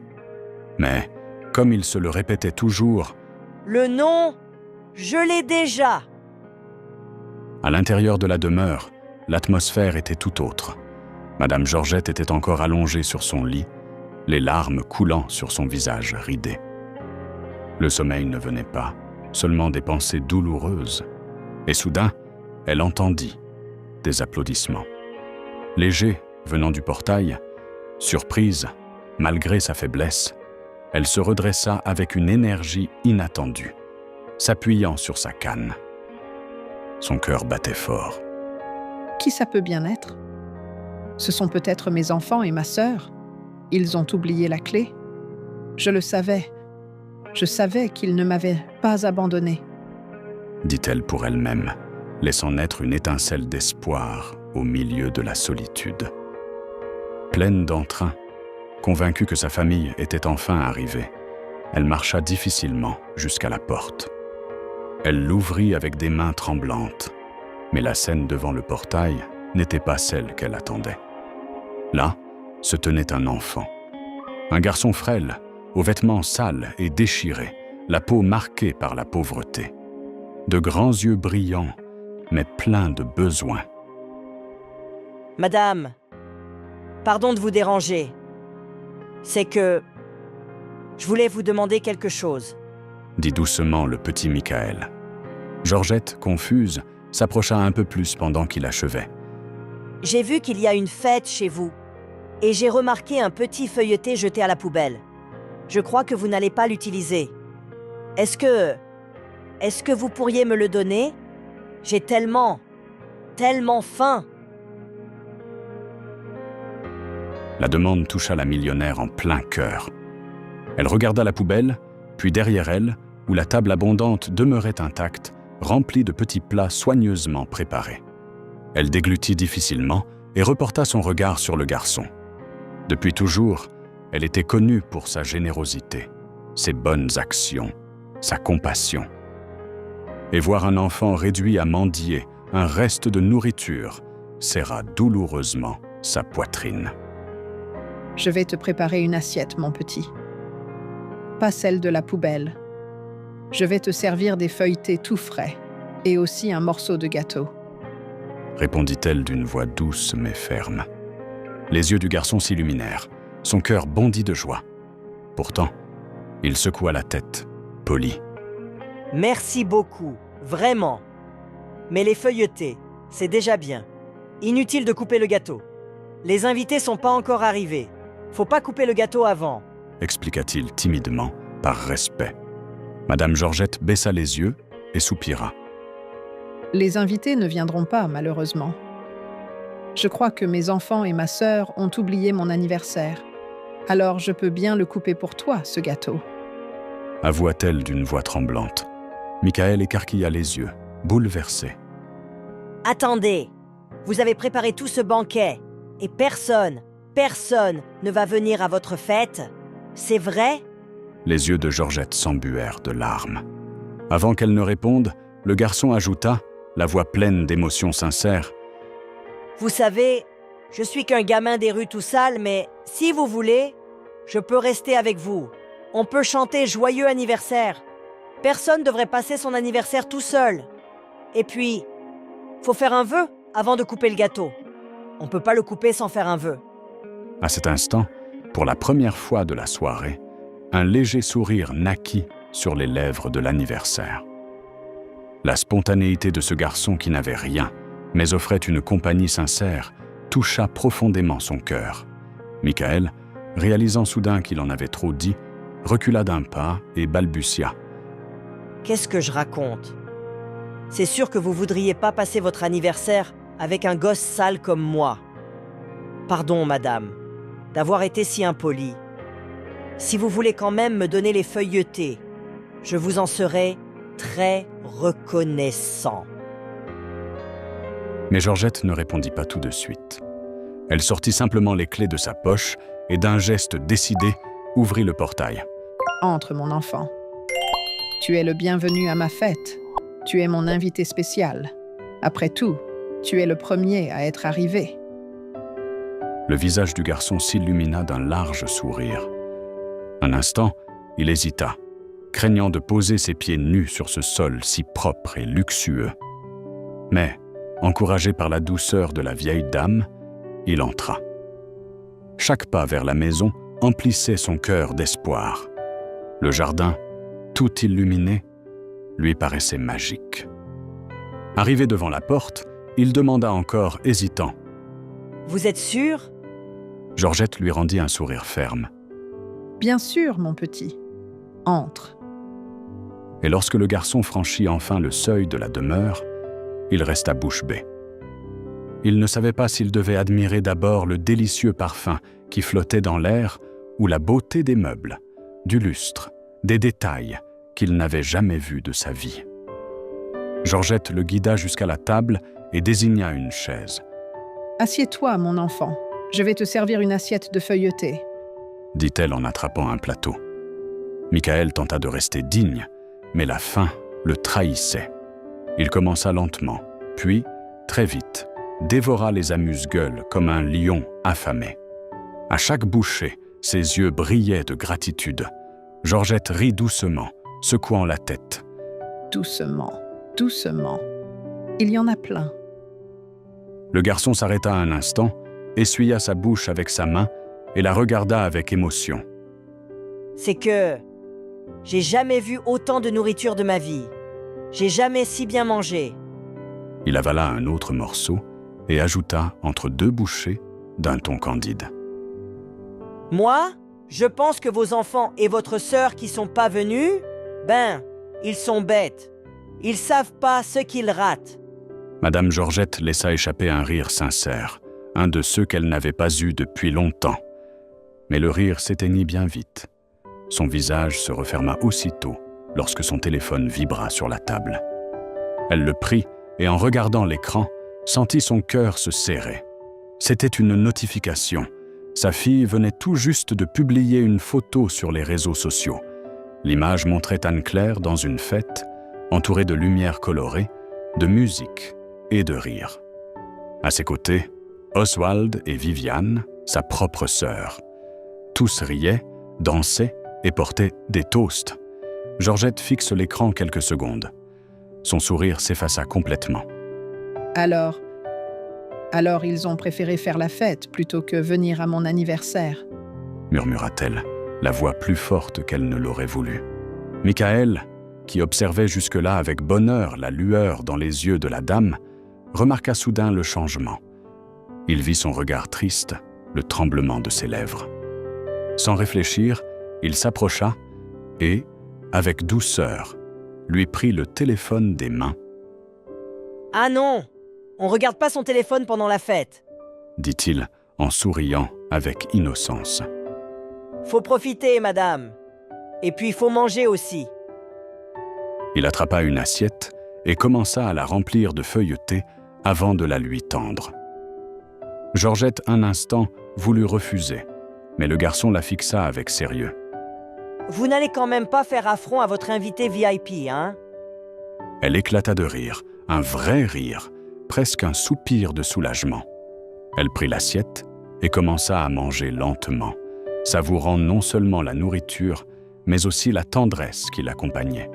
Mais, comme il se le répétait toujours, « Le nom, je l'ai déjà !» À l'intérieur de la demeure, l'atmosphère était tout autre. Madame Georgette était encore allongée sur son lit, les larmes coulant sur son visage ridé. Le sommeil ne venait pas, seulement des pensées douloureuses. Et soudain, elle entendit des applaudissements. Léger, venant du portail, surprise, malgré sa faiblesse, elle se redressa avec une énergie inattendue, s'appuyant sur sa canne. Son cœur battait fort. Qui ça peut bien être? Ce sont peut-être mes enfants et ma sœur. Ils ont oublié la clé. Je le savais. Je savais qu'ils ne m'avaient pas abandonnée. Dit-elle pour elle-même, laissant naître une étincelle d'espoir au milieu de la solitude. Pleine d'entrain, convaincue que sa famille était enfin arrivée, elle marcha difficilement jusqu'à la porte. Elle l'ouvrit avec des mains tremblantes, mais la scène devant le portail n'était pas celle qu'elle attendait. Là, se tenait un enfant. Un garçon frêle, aux vêtements sales et déchirés, la peau marquée par la pauvreté. De grands yeux brillants, mais pleins de besoins. Madame, pardon de vous déranger. C'est que je voulais vous demander quelque chose. Dit doucement le petit Michael. Georgette, confuse, s'approcha un peu plus pendant qu'il achevait. J'ai vu qu'il y a une fête chez vous, et j'ai remarqué un petit feuilleté jeté à la poubelle. Je crois que vous n'allez pas l'utiliser. Est-ce que vous pourriez me le donner? J'ai tellement faim. La demande toucha la millionnaire en plein cœur. Elle regarda la poubelle, puis derrière elle, où la table abondante demeurait intacte, remplie de petits plats soigneusement préparés. Elle déglutit difficilement et reporta son regard sur le garçon. Depuis toujours, elle était connue pour sa générosité, ses bonnes actions, sa compassion. Et voir un enfant réduit à mendier un reste de nourriture serra douloureusement sa poitrine. Je vais te préparer une assiette, mon petit. Pas celle de la poubelle. Je vais te servir des feuilletés tout frais et aussi un morceau de gâteau. Répondit-elle d'une voix douce mais ferme. Les yeux du garçon s'illuminèrent. Son cœur bondit de joie. Pourtant, il secoua la tête, poli. Merci beaucoup, vraiment. Mais les feuilletés, c'est déjà bien. Inutile de couper le gâteau. Les invités sont pas encore arrivés. Faut pas couper le gâteau avant. Expliqua-t-il timidement, par respect. Madame Georgette baissa les yeux et soupira. Les invités ne viendront pas, malheureusement. Je crois que mes enfants et ma sœur ont oublié mon anniversaire. Alors je peux bien le couper pour toi, ce gâteau. Avoua-t-elle d'une voix tremblante. Michael écarquilla les yeux, bouleversé. Attendez, vous avez préparé tout ce banquet et personne ne va venir à votre fête? C'est vrai? Les yeux de Georgette s'embuèrent de larmes. Avant qu'elle ne réponde, le garçon ajouta, la voix pleine d'émotions sincères. Vous savez, je suis qu'un gamin des rues tout sale, mais si vous voulez, je peux rester avec vous. On peut chanter joyeux anniversaire. Personne ne devrait passer son anniversaire tout seul. Et puis, faut faire un vœu avant de couper le gâteau. On peut pas le couper sans faire un vœu. À cet instant, pour la première fois de la soirée, un léger sourire naquit sur les lèvres de l'anniversaire. La spontanéité de ce garçon qui n'avait rien, mais offrait une compagnie sincère, toucha profondément son cœur. Michael, réalisant soudain qu'il en avait trop dit, recula d'un pas et balbutia. Qu'est-ce que je raconte? C'est sûr que vous voudriez pas passer votre anniversaire avec un gosse sale comme moi. Pardon, madame, d'avoir été si impoli. Si vous voulez quand même me donner les feuilletés, je vous en serai très reconnaissant. Mais Georgette ne répondit pas tout de suite. Elle sortit simplement les clés de sa poche et d'un geste décidé, ouvrit le portail. Entre, mon enfant. Tu es le bienvenu à ma fête. Tu es mon invité spécial. Après tout, tu es le premier à être arrivé. Le visage du garçon s'illumina d'un large sourire. Un instant, il hésita, craignant de poser ses pieds nus sur ce sol si propre et luxueux. Mais, encouragé par la douceur de la vieille dame, il entra. Chaque pas vers la maison emplissait son cœur d'espoir. Le jardin, tout illuminé, lui paraissait magique. Arrivé devant la porte, il demanda encore, hésitant. « Vous êtes sûr ?» Georgette lui rendit un sourire ferme. « Bien sûr, mon petit. Entre. » Et lorsque le garçon franchit enfin le seuil de la demeure, il resta bouche bée. Il ne savait pas s'il devait admirer d'abord le délicieux parfum qui flottait dans l'air ou la beauté des meubles, du lustre, des détails qu'il n'avait jamais vus de sa vie. Georgette le guida jusqu'à la table et désigna une chaise. « Assieds-toi, mon enfant. Je vais te servir une assiette de feuilleté. » dit-elle en attrapant un plateau. Michael tenta de rester digne, mais la faim le trahissait. Il commença lentement, puis, très vite, dévora les amuse-gueules comme un lion affamé. À chaque bouchée, ses yeux brillaient de gratitude. Georgette rit doucement, secouant la tête. Doucement, doucement. Il y en a plein. Le garçon s'arrêta un instant, essuya sa bouche avec sa main et la regarda avec émotion. C'est que j'ai jamais vu autant de nourriture de ma vie. J'ai jamais si bien mangé. Il avala un autre morceau et ajouta entre deux bouchées d'un ton candide. Moi, je pense que vos enfants et votre sœur qui sont pas venus, ils sont bêtes. Ils savent pas ce qu'ils ratent. Madame Georgette laissa échapper un rire sincère, un de ceux qu'elle n'avait pas eus depuis longtemps. Mais le rire s'éteignit bien vite. Son visage se referma aussitôt lorsque son téléphone vibra sur la table. Elle le prit et en regardant l'écran, sentit son cœur se serrer. C'était une notification. Sa fille venait tout juste de publier une photo sur les réseaux sociaux. L'image montrait Anne-Claire dans une fête, entourée de lumières colorées, de musique et de rire. À ses côtés, Oswald et Viviane, sa propre sœur. Tous riaient, dansaient et portaient des toasts. Georgette fixe l'écran quelques secondes. Son sourire s'effaça complètement. Alors ils ont préféré faire la fête plutôt que venir à mon anniversaire. Murmura-t-elle, la voix plus forte qu'elle ne l'aurait voulu. Michael, qui observait jusque-là avec bonheur la lueur dans les yeux de la dame, remarqua soudain le changement. Il vit son regard triste, le tremblement de ses lèvres. Sans réfléchir, il s'approcha et, avec douceur, lui prit le téléphone des mains. « Ah non, on regarde pas son téléphone pendant la fête !» dit-il en souriant avec innocence. « Faut profiter, madame. Et puis faut manger aussi. » Il attrapa une assiette et commença à la remplir de feuilletés avant de la lui tendre. Georgette, un instant, voulut refuser, mais le garçon la fixa avec sérieux. « Vous n'allez quand même pas faire affront à votre invité VIP, hein ?» Elle éclata de rire, un vrai rire, presque un soupir de soulagement. Elle prit l'assiette et commença à manger lentement, savourant non seulement la nourriture, mais aussi la tendresse qui l'accompagnait.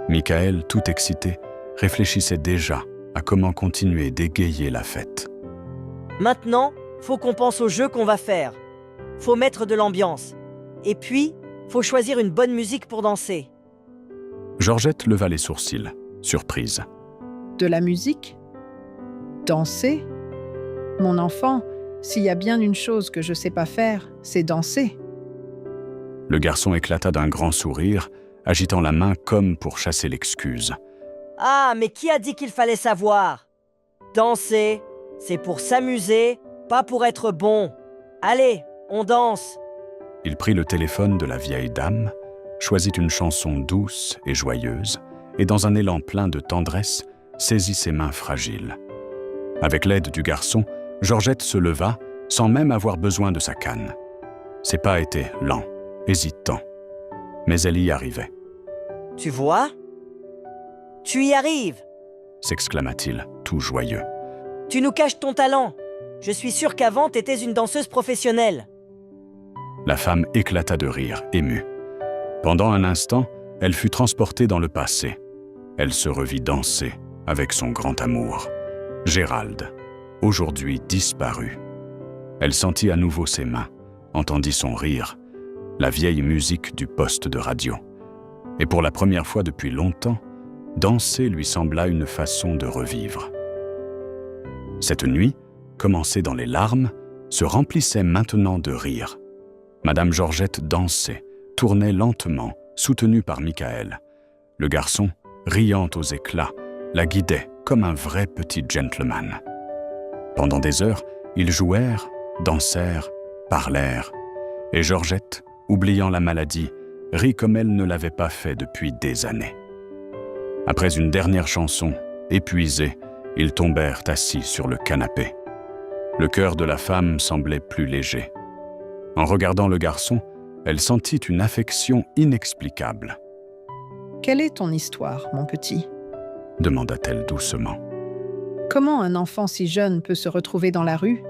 Michael, tout excité, réfléchissait déjà à comment continuer d'égayer la fête. « Maintenant, faut qu'on pense au jeu qu'on va faire. Faut mettre de l'ambiance. Et puis, faut choisir une bonne musique pour danser. » Georgette leva les sourcils, surprise. De la musique ? Danser ? Mon enfant, s'il y a bien une chose que je sais pas faire, c'est danser. Le garçon éclata d'un grand sourire, agitant la main comme pour chasser l'excuse. « Ah, mais qui a dit qu'il fallait savoir ? Danser, c'est pour s'amuser, pas pour être bon. Allez, on danse !» Il prit le téléphone de la vieille dame, choisit une chanson douce et joyeuse, et dans un élan plein de tendresse, saisit ses mains fragiles. Avec l'aide du garçon, Georgette se leva, sans même avoir besoin de sa canne. Ses pas étaient lents, hésitants, mais elle y arrivait. « Tu vois ? Tu y arrives !» s'exclama-t-il, tout joyeux. « Tu nous caches ton talent. Je suis sûr qu'avant, t'étais une danseuse professionnelle. » La femme éclata de rire, émue. Pendant un instant, elle fut transportée dans le passé. Elle se revit danser avec son grand amour, Gérald, aujourd'hui disparu. Elle sentit à nouveau ses mains, entendit son rire, la vieille musique du poste de radio. Et pour la première fois depuis longtemps, danser lui sembla une façon de revivre. Cette nuit, commencée dans les larmes, se remplissait maintenant de rire. Madame Georgette dansait, tournait lentement, soutenue par Michael. Le garçon, riant aux éclats, la guidait comme un vrai petit gentleman. Pendant des heures, ils jouèrent, dansèrent, parlèrent, et Georgette, oubliant la maladie, rit comme elle ne l'avait pas fait depuis des années. Après une dernière chanson, épuisés, ils tombèrent assis sur le canapé. Le cœur de la femme semblait plus léger. En regardant le garçon, elle sentit une affection inexplicable. « Quelle est ton histoire, mon petit ?» demanda-t-elle doucement. « Comment un enfant si jeune peut se retrouver dans la rue ?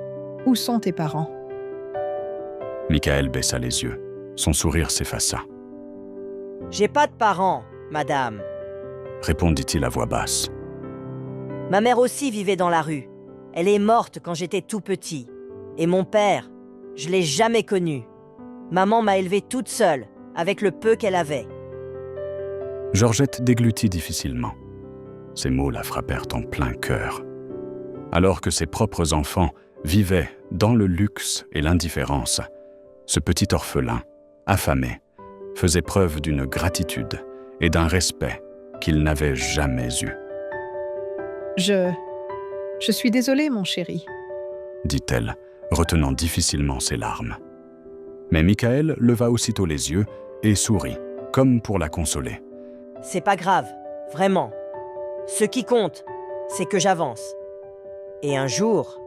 Où sont tes parents ?» Michael baissa les yeux. Son sourire s'effaça. J'ai pas de parents, madame. Répondit-il à voix basse. Ma mère aussi vivait dans la rue. Elle est morte quand j'étais tout petit. Et mon père, je l'ai jamais connu. Maman m'a élevée toute seule, avec le peu qu'elle avait. Georgette déglutit difficilement. Ces mots la frappèrent en plein cœur. Alors que ses propres enfants vivaient dans le luxe et l'indifférence, ce petit orphelin, affamé, faisait preuve d'une gratitude et d'un respect qu'il n'avait jamais eu. Je suis désolée, mon chéri. Dit-elle, retenant difficilement ses larmes. Mais Michael leva aussitôt les yeux et sourit, comme pour la consoler. C'est pas grave, vraiment. Ce qui compte, c'est que j'avance. Et un jour,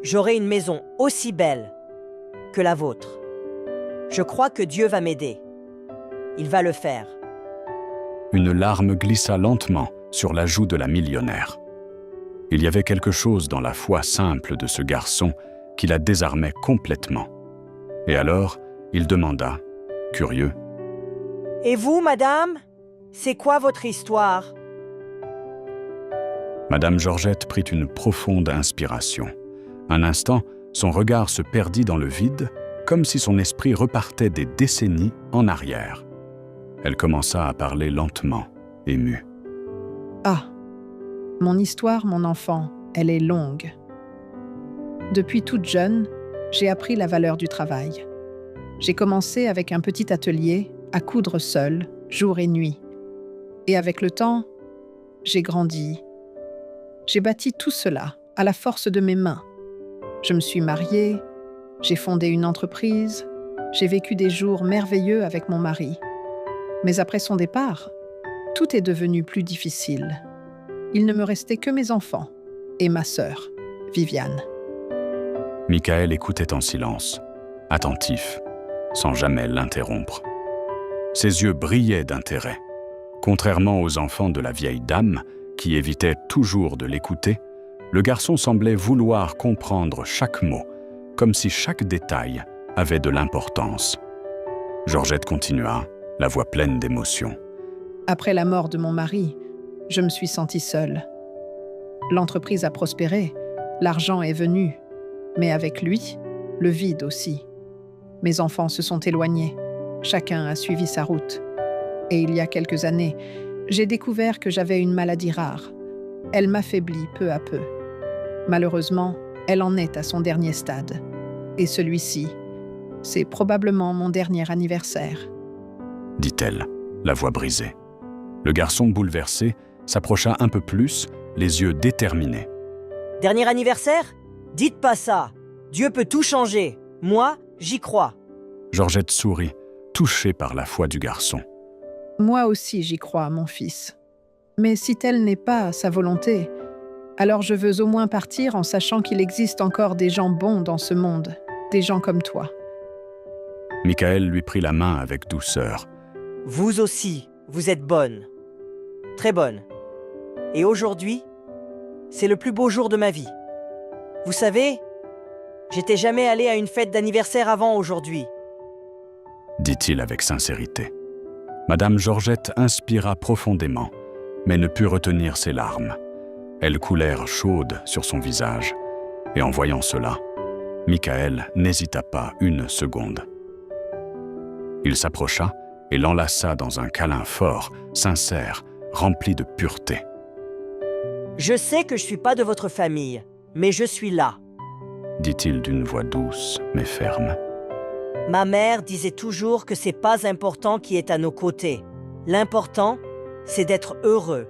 j'aurai une maison aussi belle que la vôtre. Je crois que Dieu va m'aider. Il va le faire. Une larme glissa lentement sur la joue de la millionnaire. Il y avait quelque chose dans la foi simple de ce garçon qui la désarmait complètement. Et alors, il demanda, curieux, « Et vous, madame, c'est quoi votre histoire ?» Madame Georgette prit une profonde inspiration. Un instant, son regard se perdit dans le vide, comme si son esprit repartait des décennies en arrière. Elle commença à parler lentement, émue. « Ah, mon histoire, mon enfant, elle est longue. Depuis toute jeune, j'ai appris la valeur du travail. J'ai commencé avec un petit atelier, à coudre seule, jour et nuit. Et avec le temps, j'ai grandi. J'ai bâti tout cela à la force de mes mains. Je me suis mariée, j'ai fondé une entreprise, j'ai vécu des jours merveilleux avec mon mari. Mais après son départ, tout est devenu plus difficile. Il ne me restait que mes enfants et ma sœur, Viviane. Michael écoutait en silence, attentif, sans jamais l'interrompre. Ses yeux brillaient d'intérêt. Contrairement aux enfants de la vieille dame, qui évitaient toujours de l'écouter, le garçon semblait vouloir comprendre chaque mot, comme si chaque détail avait de l'importance. Georgette continua, la voix pleine d'émotion. Après la mort de mon mari, je me suis sentie seule. L'entreprise a prospéré, l'argent est venu, mais avec lui, le vide aussi. Mes enfants se sont éloignés, chacun a suivi sa route. Et il y a quelques années, j'ai découvert que j'avais une maladie rare. Elle m'affaiblit peu à peu. Malheureusement, elle en est à son dernier stade. Et celui-ci, c'est probablement mon dernier anniversaire. Dit-elle, la voix brisée. Le garçon bouleversé s'approcha un peu plus, les yeux déterminés. Dernier anniversaire ? Dites pas ça. Dieu peut tout changer. Moi, j'y crois. Georgette sourit, touchée par la foi du garçon. Moi aussi j'y crois, mon fils. Mais si telle n'est pas sa volonté, alors je veux au moins partir en sachant qu'il existe encore des gens bons dans ce monde, des gens comme toi. Michael lui prit la main avec douceur. Vous aussi, vous êtes bonne. Très bonne. Et aujourd'hui, c'est le plus beau jour de ma vie. Vous savez, j'étais jamais allé à une fête d'anniversaire avant aujourd'hui. Dit-il avec sincérité. Madame Georgette inspira profondément, mais ne put retenir ses larmes. Elles coulèrent chaudes sur son visage, et en voyant cela, Michael n'hésita pas une seconde. Il s'approcha et l'enlaça dans un câlin fort, sincère, rempli de pureté. Je sais que je suis pas de votre famille, mais je suis là, dit-il d'une voix douce mais ferme. Ma mère disait toujours que c'est pas important qui est à nos côtés. L'important, c'est d'être heureux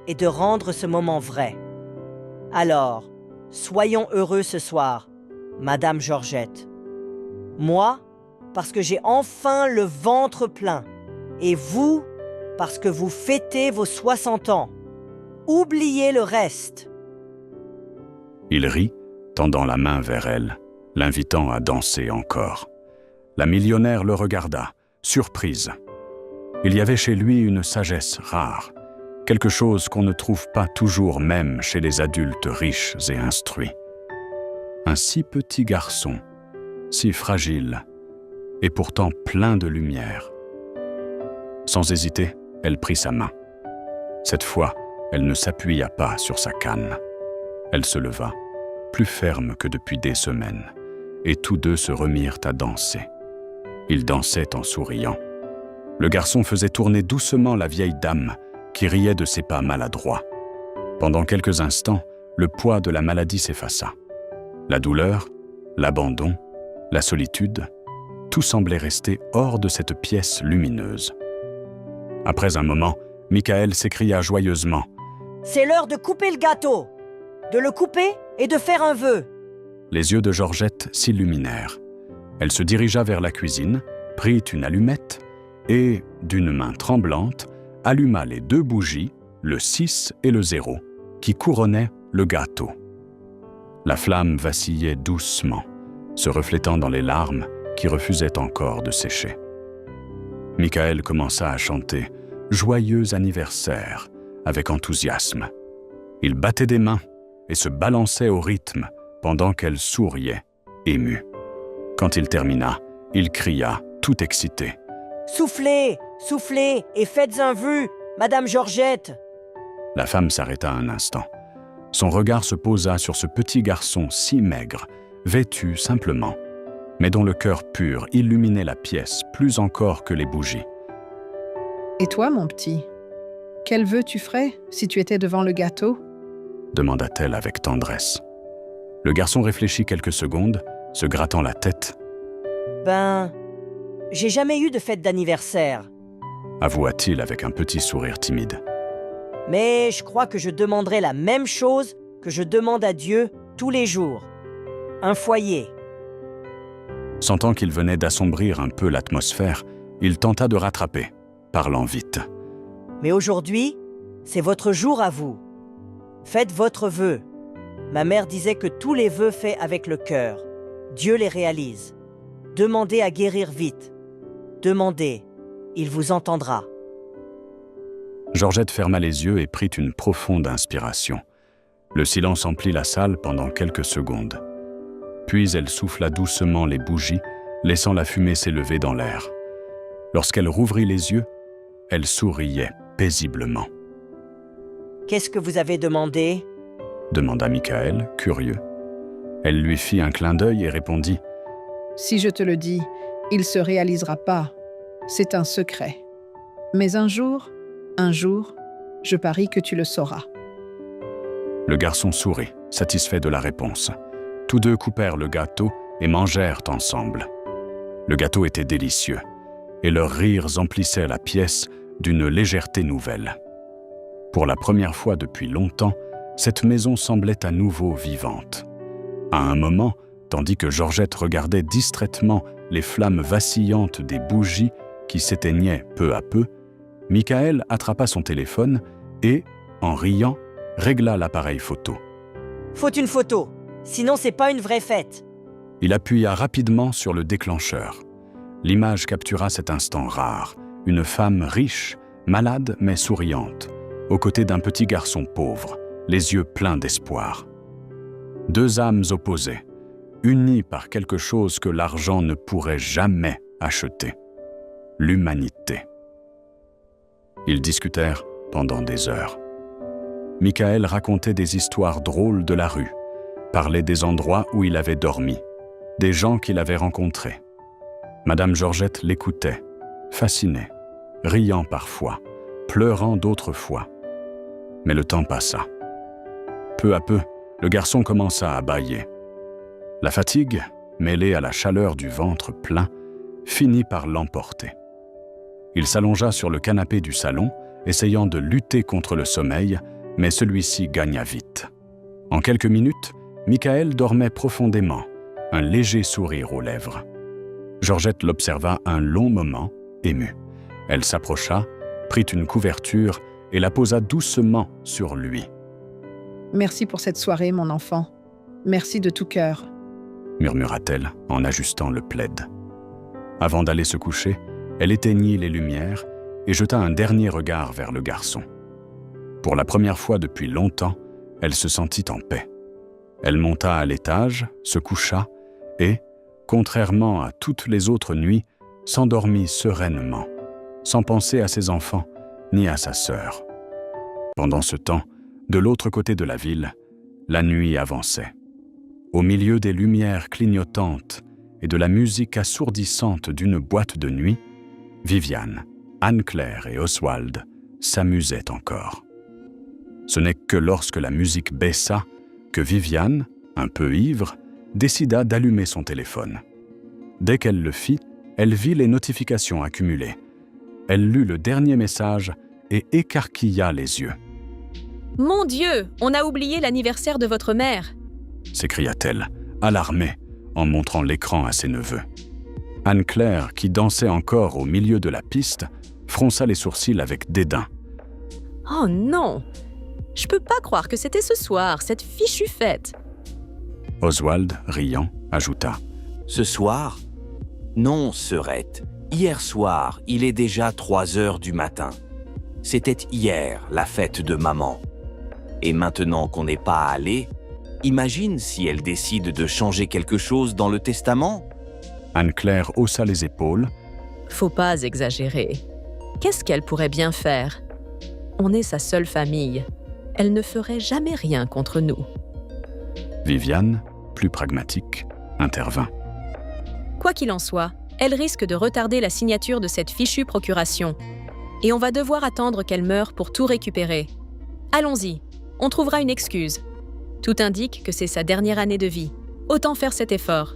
et de rendre ce moment vrai. Alors, soyons heureux ce soir, Madame Georgette. Moi, parce que j'ai enfin le ventre plein. Et vous, parce que vous fêtez vos 60 ans. Oubliez le reste. Il rit, tendant la main vers elle, l'invitant à danser encore. La millionnaire le regarda, surprise. Il y avait chez lui une sagesse rare, quelque chose qu'on ne trouve pas toujours même chez les adultes riches et instruits. Un si petit garçon, si fragile, et pourtant plein de lumière. Sans hésiter, elle prit sa main. Cette fois, elle ne s'appuya pas sur sa canne. Elle se leva, plus ferme que depuis des semaines, et tous deux se remirent à danser. Ils dansaient en souriant. Le garçon faisait tourner doucement la vieille dame, qui riait de ses pas maladroits. Pendant quelques instants, le poids de la maladie s'effaça. La douleur, l'abandon, la solitude, tout semblait rester hors de cette pièce lumineuse. Après un moment, Michael s'écria joyeusement. « C'est l'heure de couper le gâteau, de le couper et de faire un vœu. » Les yeux de Georgette s'illuminèrent. Elle se dirigea vers la cuisine, prit une allumette et, d'une main tremblante, alluma les 2 bougies, le 6 et le 0, qui couronnaient le gâteau. La flamme vacillait doucement, se reflétant dans les larmes qui refusaient encore de sécher. Michael commença à chanter « Joyeux anniversaire » avec enthousiasme. Il battait des mains et se balançait au rythme pendant qu'elle souriait, émue. Quand il termina, il cria, tout excité. « Soufflez, soufflez et faites un vœu, Madame Georgette !» La femme s'arrêta un instant. Son regard se posa sur ce petit garçon si maigre, vêtu simplement, mais dont le cœur pur illuminait la pièce plus encore que les bougies. « Et toi, mon petit, quel vœu tu ferais si tu étais devant le gâteau ?» demanda-t-elle avec tendresse. Le garçon réfléchit quelques secondes, se grattant la tête. « Ben, j'ai jamais eu de fête d'anniversaire, » avoua-t-il avec un petit sourire timide. « Mais je crois que je demanderai la même chose que je demande à Dieu tous les jours. Un foyer. » Sentant qu'il venait d'assombrir un peu l'atmosphère, il tenta de rattraper, parlant vite. « Mais aujourd'hui, c'est votre jour à vous. Faites votre vœu. Ma mère disait que tous les vœux faits avec le cœur, Dieu les réalise. Demandez à guérir vite. Demandez, il vous entendra. » Georgette ferma les yeux et prit une profonde inspiration. Le silence emplit la salle pendant quelques secondes. Puis elle souffla doucement les bougies, laissant la fumée s'élever dans l'air. Lorsqu'elle rouvrit les yeux, elle souriait paisiblement. « Qu'est-ce que vous avez demandé ?» demanda Michael, curieux. Elle lui fit un clin d'œil et répondit « Si je te le dis, il ne se réalisera pas. C'est un secret. Mais un jour, je parie que tu le sauras. » Le garçon sourit, satisfait de la réponse. Tous deux coupèrent le gâteau et mangèrent ensemble. Le gâteau était délicieux, et leurs rires emplissaient la pièce d'une légèreté nouvelle. Pour la première fois depuis longtemps, cette maison semblait à nouveau vivante. À un moment, tandis que Georgette regardait distraitement les flammes vacillantes des bougies qui s'éteignaient peu à peu, Michael attrapa son téléphone et, en riant, régla l'appareil photo. « Faut une photo, sinon c'est pas une vraie fête. » Il appuya rapidement sur le déclencheur. L'image captura cet instant rare, une femme riche, malade mais souriante, aux côtés d'un petit garçon pauvre, les yeux pleins d'espoir. 2 âmes opposées, unies par quelque chose que l'argent ne pourrait jamais acheter, l'humanité. Ils discutèrent pendant des heures. Michael racontait des histoires drôles de la rue, parlait des endroits où il avait dormi, des gens qu'il avait rencontrés. Madame Georgette l'écoutait, fascinée, riant parfois, pleurant d'autres fois. Mais le temps passa. Peu à peu, le garçon commença à bâiller. La fatigue, mêlée à la chaleur du ventre plein, finit par l'emporter. Il s'allongea sur le canapé du salon, essayant de lutter contre le sommeil, mais celui-ci gagna vite. En quelques minutes, Michael dormait profondément, un léger sourire aux lèvres. Georgette l'observa un long moment, émue. Elle s'approcha, prit une couverture et la posa doucement sur lui. « Merci pour cette soirée, mon enfant. Merci de tout cœur. » murmura-t-elle en ajustant le plaid. Avant d'aller se coucher, elle éteignit les lumières et jeta un dernier regard vers le garçon. Pour la première fois depuis longtemps, elle se sentit en paix. Elle monta à l'étage, se coucha et, contrairement à toutes les autres nuits, s'endormit sereinement, sans penser à ses enfants ni à sa sœur. Pendant ce temps, de l'autre côté de la ville, la nuit avançait. Au milieu des lumières clignotantes et de la musique assourdissante d'une boîte de nuit, Viviane, Anne-Claire et Oswald s'amusaient encore. Ce n'est que lorsque la musique baissa que Viviane, un peu ivre, décida d'allumer son téléphone. Dès qu'elle le fit, elle vit les notifications accumulées. Elle lut le dernier message et écarquilla les yeux. « Mon Dieu, on a oublié l'anniversaire de votre mère !» s'écria-t-elle, alarmée, en montrant l'écran à ses neveux. Anne-Claire, qui dansait encore au milieu de la piste, fronça les sourcils avec dédain. « Oh non! Je peux pas croire que c'était ce soir, cette fichue fête !» Oswald, riant, ajouta. « Ce soir? Non, sœurette. Hier soir, il est déjà 3 heures du matin. C'était hier, la fête de maman. Et maintenant qu'on n'est pas allé, imagine si elle décide de changer quelque chose dans le testament. » Anne-Claire haussa les épaules. « Faut pas exagérer. Qu'est-ce qu'elle pourrait bien faire? On est sa seule famille. Elle ne ferait jamais rien contre nous. » Viviane, plus pragmatique, intervint. « Quoi qu'il en soit, elle risque de retarder la signature de cette fichue procuration. Et on va devoir attendre qu'elle meure pour tout récupérer. Allons-y, on trouvera une excuse. Tout indique que c'est sa dernière année de vie. Autant faire cet effort. »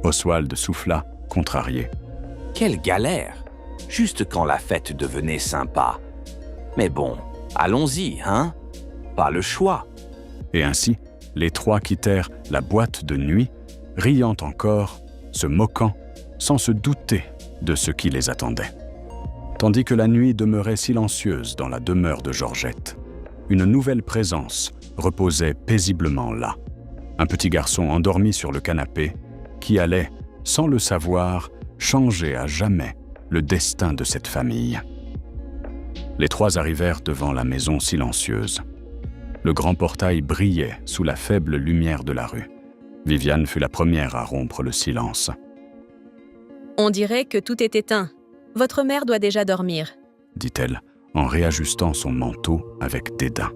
Oswald souffla, contrarié. « Quelle galère! Juste quand la fête devenait sympa. Mais bon, allons-y, hein? Pas le choix. » Et ainsi, les trois quittèrent la boîte de nuit, riant encore, se moquant, sans se douter de ce qui les attendait. Tandis que la nuit demeurait silencieuse dans la demeure de Georgette, une nouvelle présence reposait paisiblement là. Un petit garçon endormi sur le canapé qui allait, sans le savoir, changer à jamais le destin de cette famille. Les trois arrivèrent devant la maison silencieuse. Le grand portail brillait sous la faible lumière de la rue. Viviane fut la première à rompre le silence. « On dirait que tout est éteint. Votre mère doit déjà dormir, » dit-elle, en réajustant son manteau avec dédain.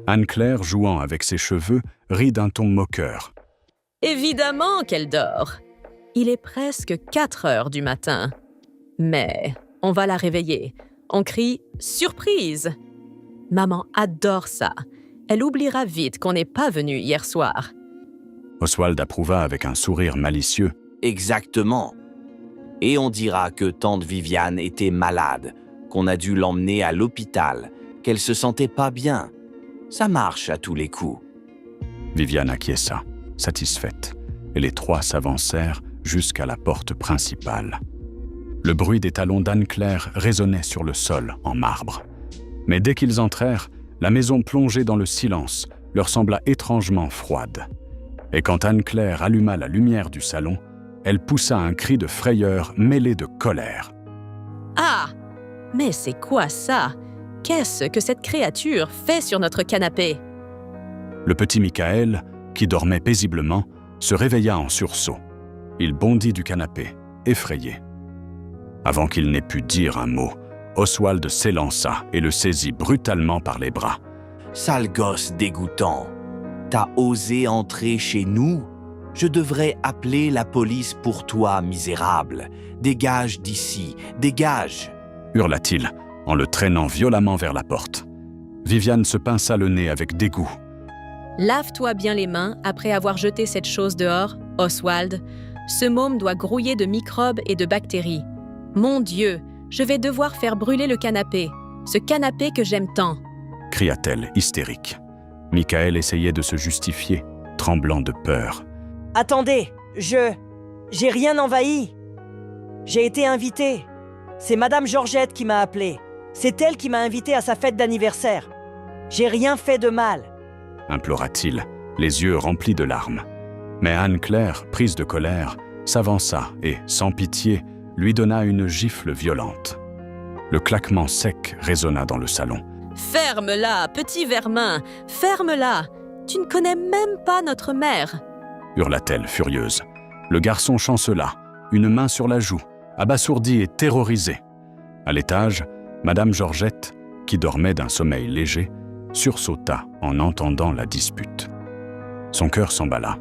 Anne-Claire, jouant avec ses cheveux, rit d'un ton moqueur. « Évidemment qu'elle dort. Il est presque 4 heures du matin. Mais on va la réveiller. On crie « Surprise !» Maman adore ça. Elle oubliera vite qu'on n'est pas venu hier soir. Oswald approuva avec un sourire malicieux. « Exactement. Et on dira que tante Viviane était malade, qu'on a dû l'emmener à l'hôpital, qu'elle se sentait pas bien. Ça marche à tous les coups. » Viviane acquiesça, satisfaite, et les trois s'avancèrent jusqu'à la porte principale. Le bruit des talons d'Anne-Claire résonnait sur le sol en marbre. Mais dès qu'ils entrèrent, la maison plongée dans le silence leur sembla étrangement froide. Et quand Anne-Claire alluma la lumière du salon, elle poussa un cri de frayeur mêlé de colère. « Ah! Mais c'est quoi ça? Qu'est-ce que cette créature fait sur notre canapé? » Le petit Michael, qui dormait paisiblement, se réveilla en sursaut. Il bondit du canapé, effrayé. Avant qu'il n'ait pu dire un mot, Oswald s'élança et le saisit brutalement par les bras. « Sale gosse dégoûtant! T'as osé entrer chez nous? Je devrais appeler la police pour toi, misérable. Dégage d'ici, dégage !» hurla-t-il, en le traînant violemment vers la porte. Viviane se pinça le nez avec dégoût. « Lave-toi bien les mains après avoir jeté cette chose dehors, Oswald. Ce môme doit grouiller de microbes et de bactéries. Mon Dieu, je vais devoir faire brûler le canapé, ce canapé que j'aime tant !» cria-t-elle, hystérique. Michael essayait de se justifier, tremblant de peur. « Attendez, j'ai rien envahi. J'ai été invité. C'est Madame Georgette qui m'a appelé. C'est elle qui m'a invité à sa fête d'anniversaire. J'ai rien fait de mal. » implora-t-il, les yeux remplis de larmes. Mais Anne-Claire, prise de colère, s'avança et, sans pitié, lui donna une gifle violente. Le claquement sec résonna dans le salon. « Ferme-la, petit vermin, ferme-la! Tu ne connais même pas notre mère !» hurla-t-elle furieuse. Le garçon chancela, une main sur la joue, abasourdi et terrorisé. À l'étage, Madame Georgette, qui dormait d'un sommeil léger, sursauta en entendant la dispute. Son cœur s'emballa.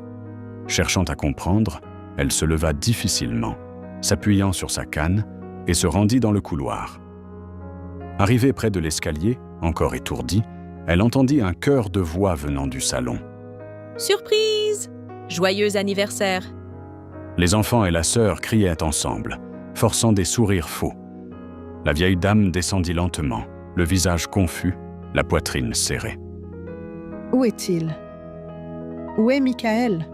Cherchant à comprendre, elle se leva difficilement, s'appuyant sur sa canne, et se rendit dans le couloir. Arrivée près de l'escalier, encore étourdie, elle entendit un chœur de voix venant du salon. « Surprise! Joyeux anniversaire !» Les enfants et la sœur criaient ensemble, forçant des sourires faux. La vieille dame descendit lentement, le visage confus, la poitrine serrée. « Où est-il? Où est Michael ?»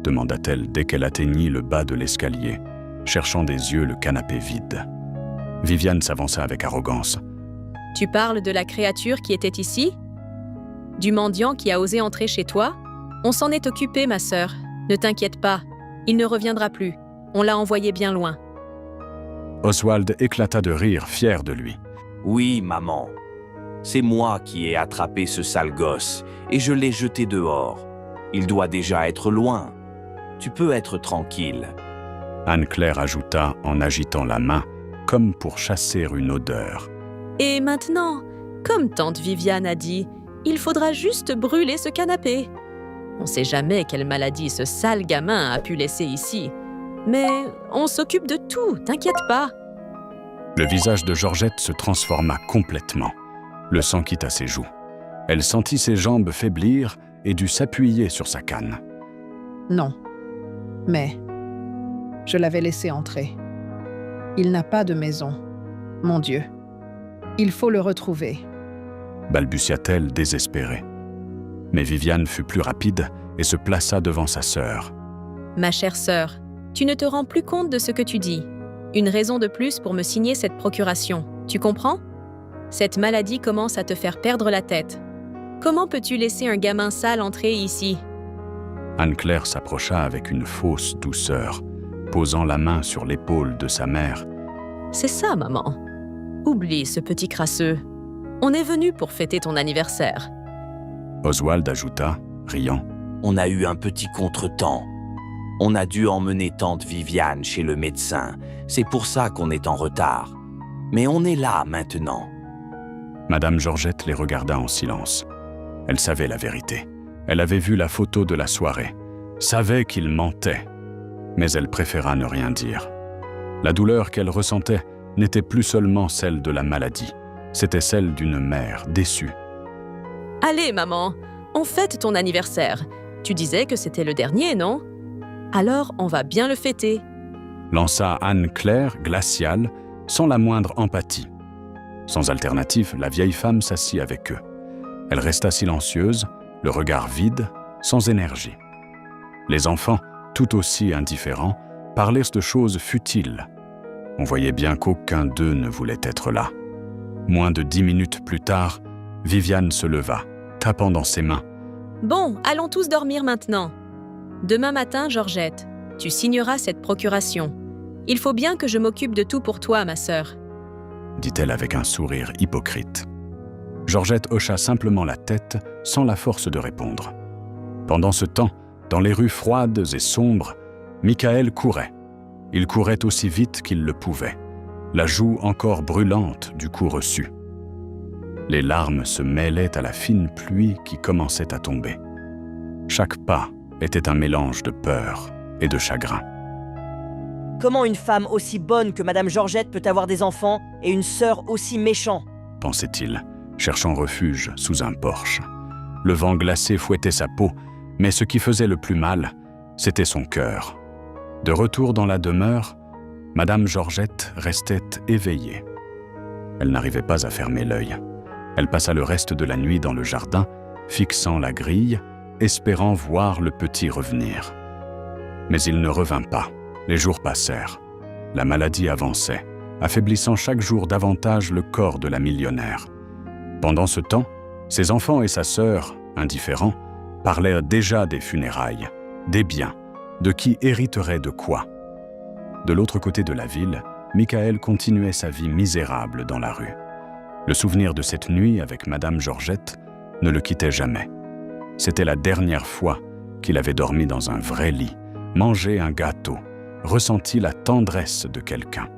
demanda-t-elle dès qu'elle atteignit le bas de l'escalier, cherchant des yeux le canapé vide. Viviane s'avança avec arrogance. « Tu parles de la créature qui était ici? Du mendiant qui a osé entrer chez toi? On s'en est occupé, ma sœur. Ne t'inquiète pas, il ne reviendra plus. On l'a envoyé bien loin. » Oswald éclata de rire, fier de lui. « Oui, maman. C'est moi qui ai attrapé ce sale gosse et je l'ai jeté dehors. Il doit déjà être loin. Tu peux être tranquille. » Anne-Claire ajouta en agitant la main, comme pour chasser une odeur. « Et maintenant, comme tante Viviane a dit, il faudra juste brûler ce canapé. On ne sait jamais quelle maladie ce sale gamin a pu laisser ici. Mais on s'occupe de tout, t'inquiète pas. » Le visage de Georgette se transforma complètement. Le sang quitta ses joues. Elle sentit ses jambes faiblir et dut s'appuyer sur sa canne. « Non, mais je l'avais laissé entrer. Il n'a pas de maison. Mon Dieu, il faut le retrouver. » balbutia-t-elle désespérée. Mais Viviane fut plus rapide et se plaça devant sa sœur. « Ma chère sœur, tu ne te rends plus compte de ce que tu dis. Une raison de plus pour me signer cette procuration. Tu comprends? Cette maladie commence à te faire perdre la tête. Comment peux-tu laisser un gamin sale entrer ici? » Anne-Claire s'approcha avec une fausse douceur, posant la main sur l'épaule de sa mère. « C'est ça, maman. Oublie ce petit crasseux. On est venu pour fêter ton anniversaire. » Oswald ajouta, riant. « On a eu un petit contretemps. On a dû emmener tante Viviane chez le médecin. C'est pour ça qu'on est en retard. Mais on est là maintenant. » Madame Georgette les regarda en silence. Elle savait la vérité. Elle avait vu la photo de la soirée, savait qu'il mentait, mais elle préféra ne rien dire. La douleur qu'elle ressentait n'était plus seulement celle de la maladie, c'était celle d'une mère déçue. « Allez, maman, on fête ton anniversaire. Tu disais que c'était le dernier, non? Alors, on va bien le fêter. » lança Anne-Claire, glaciale, sans la moindre empathie. Sans alternative, la vieille femme s'assit avec eux. Elle resta silencieuse, le regard vide, sans énergie. Les enfants, tout aussi indifférents, parlaient de choses futiles. On voyait bien qu'aucun d'eux ne voulait être là. Moins de 10 minutes plus tard, Viviane se leva, tapant dans ses mains. « Bon, allons tous dormir maintenant. Demain matin, Georgette, tu signeras cette procuration. Il faut bien que je m'occupe de tout pour toi, ma sœur. » dit-elle avec un sourire hypocrite. Georgette hocha simplement la tête, sans la force de répondre. Pendant ce temps, dans les rues froides et sombres, Michael courait. Il courait aussi vite qu'il le pouvait, la joue encore brûlante du coup reçu. Les larmes se mêlaient à la fine pluie qui commençait à tomber. Chaque pas était un mélange de peur et de chagrin. Comment une femme aussi bonne que Madame Georgette peut avoir des enfants et une sœur aussi méchante? Pensait-il, cherchant refuge sous un porche. Le vent glacé fouettait sa peau, mais ce qui faisait le plus mal, c'était son cœur. De retour dans la demeure, Madame Georgette restait éveillée. Elle n'arrivait pas à fermer l'œil. Elle passa le reste de la nuit dans le jardin, fixant la grille, espérant voir le petit revenir. Mais il ne revint pas. Les jours passèrent. La maladie avançait, affaiblissant chaque jour davantage le corps de la millionnaire. Pendant ce temps, ses enfants et sa sœur, indifférents, parlaient déjà des funérailles, des biens, de qui hériterait de quoi. De l'autre côté de la ville, Michael continuait sa vie misérable dans la rue. Le souvenir de cette nuit avec Madame Georgette ne le quittait jamais. C'était la dernière fois qu'il avait dormi dans un vrai lit, manger un gâteau, ressenti la tendresse de quelqu'un.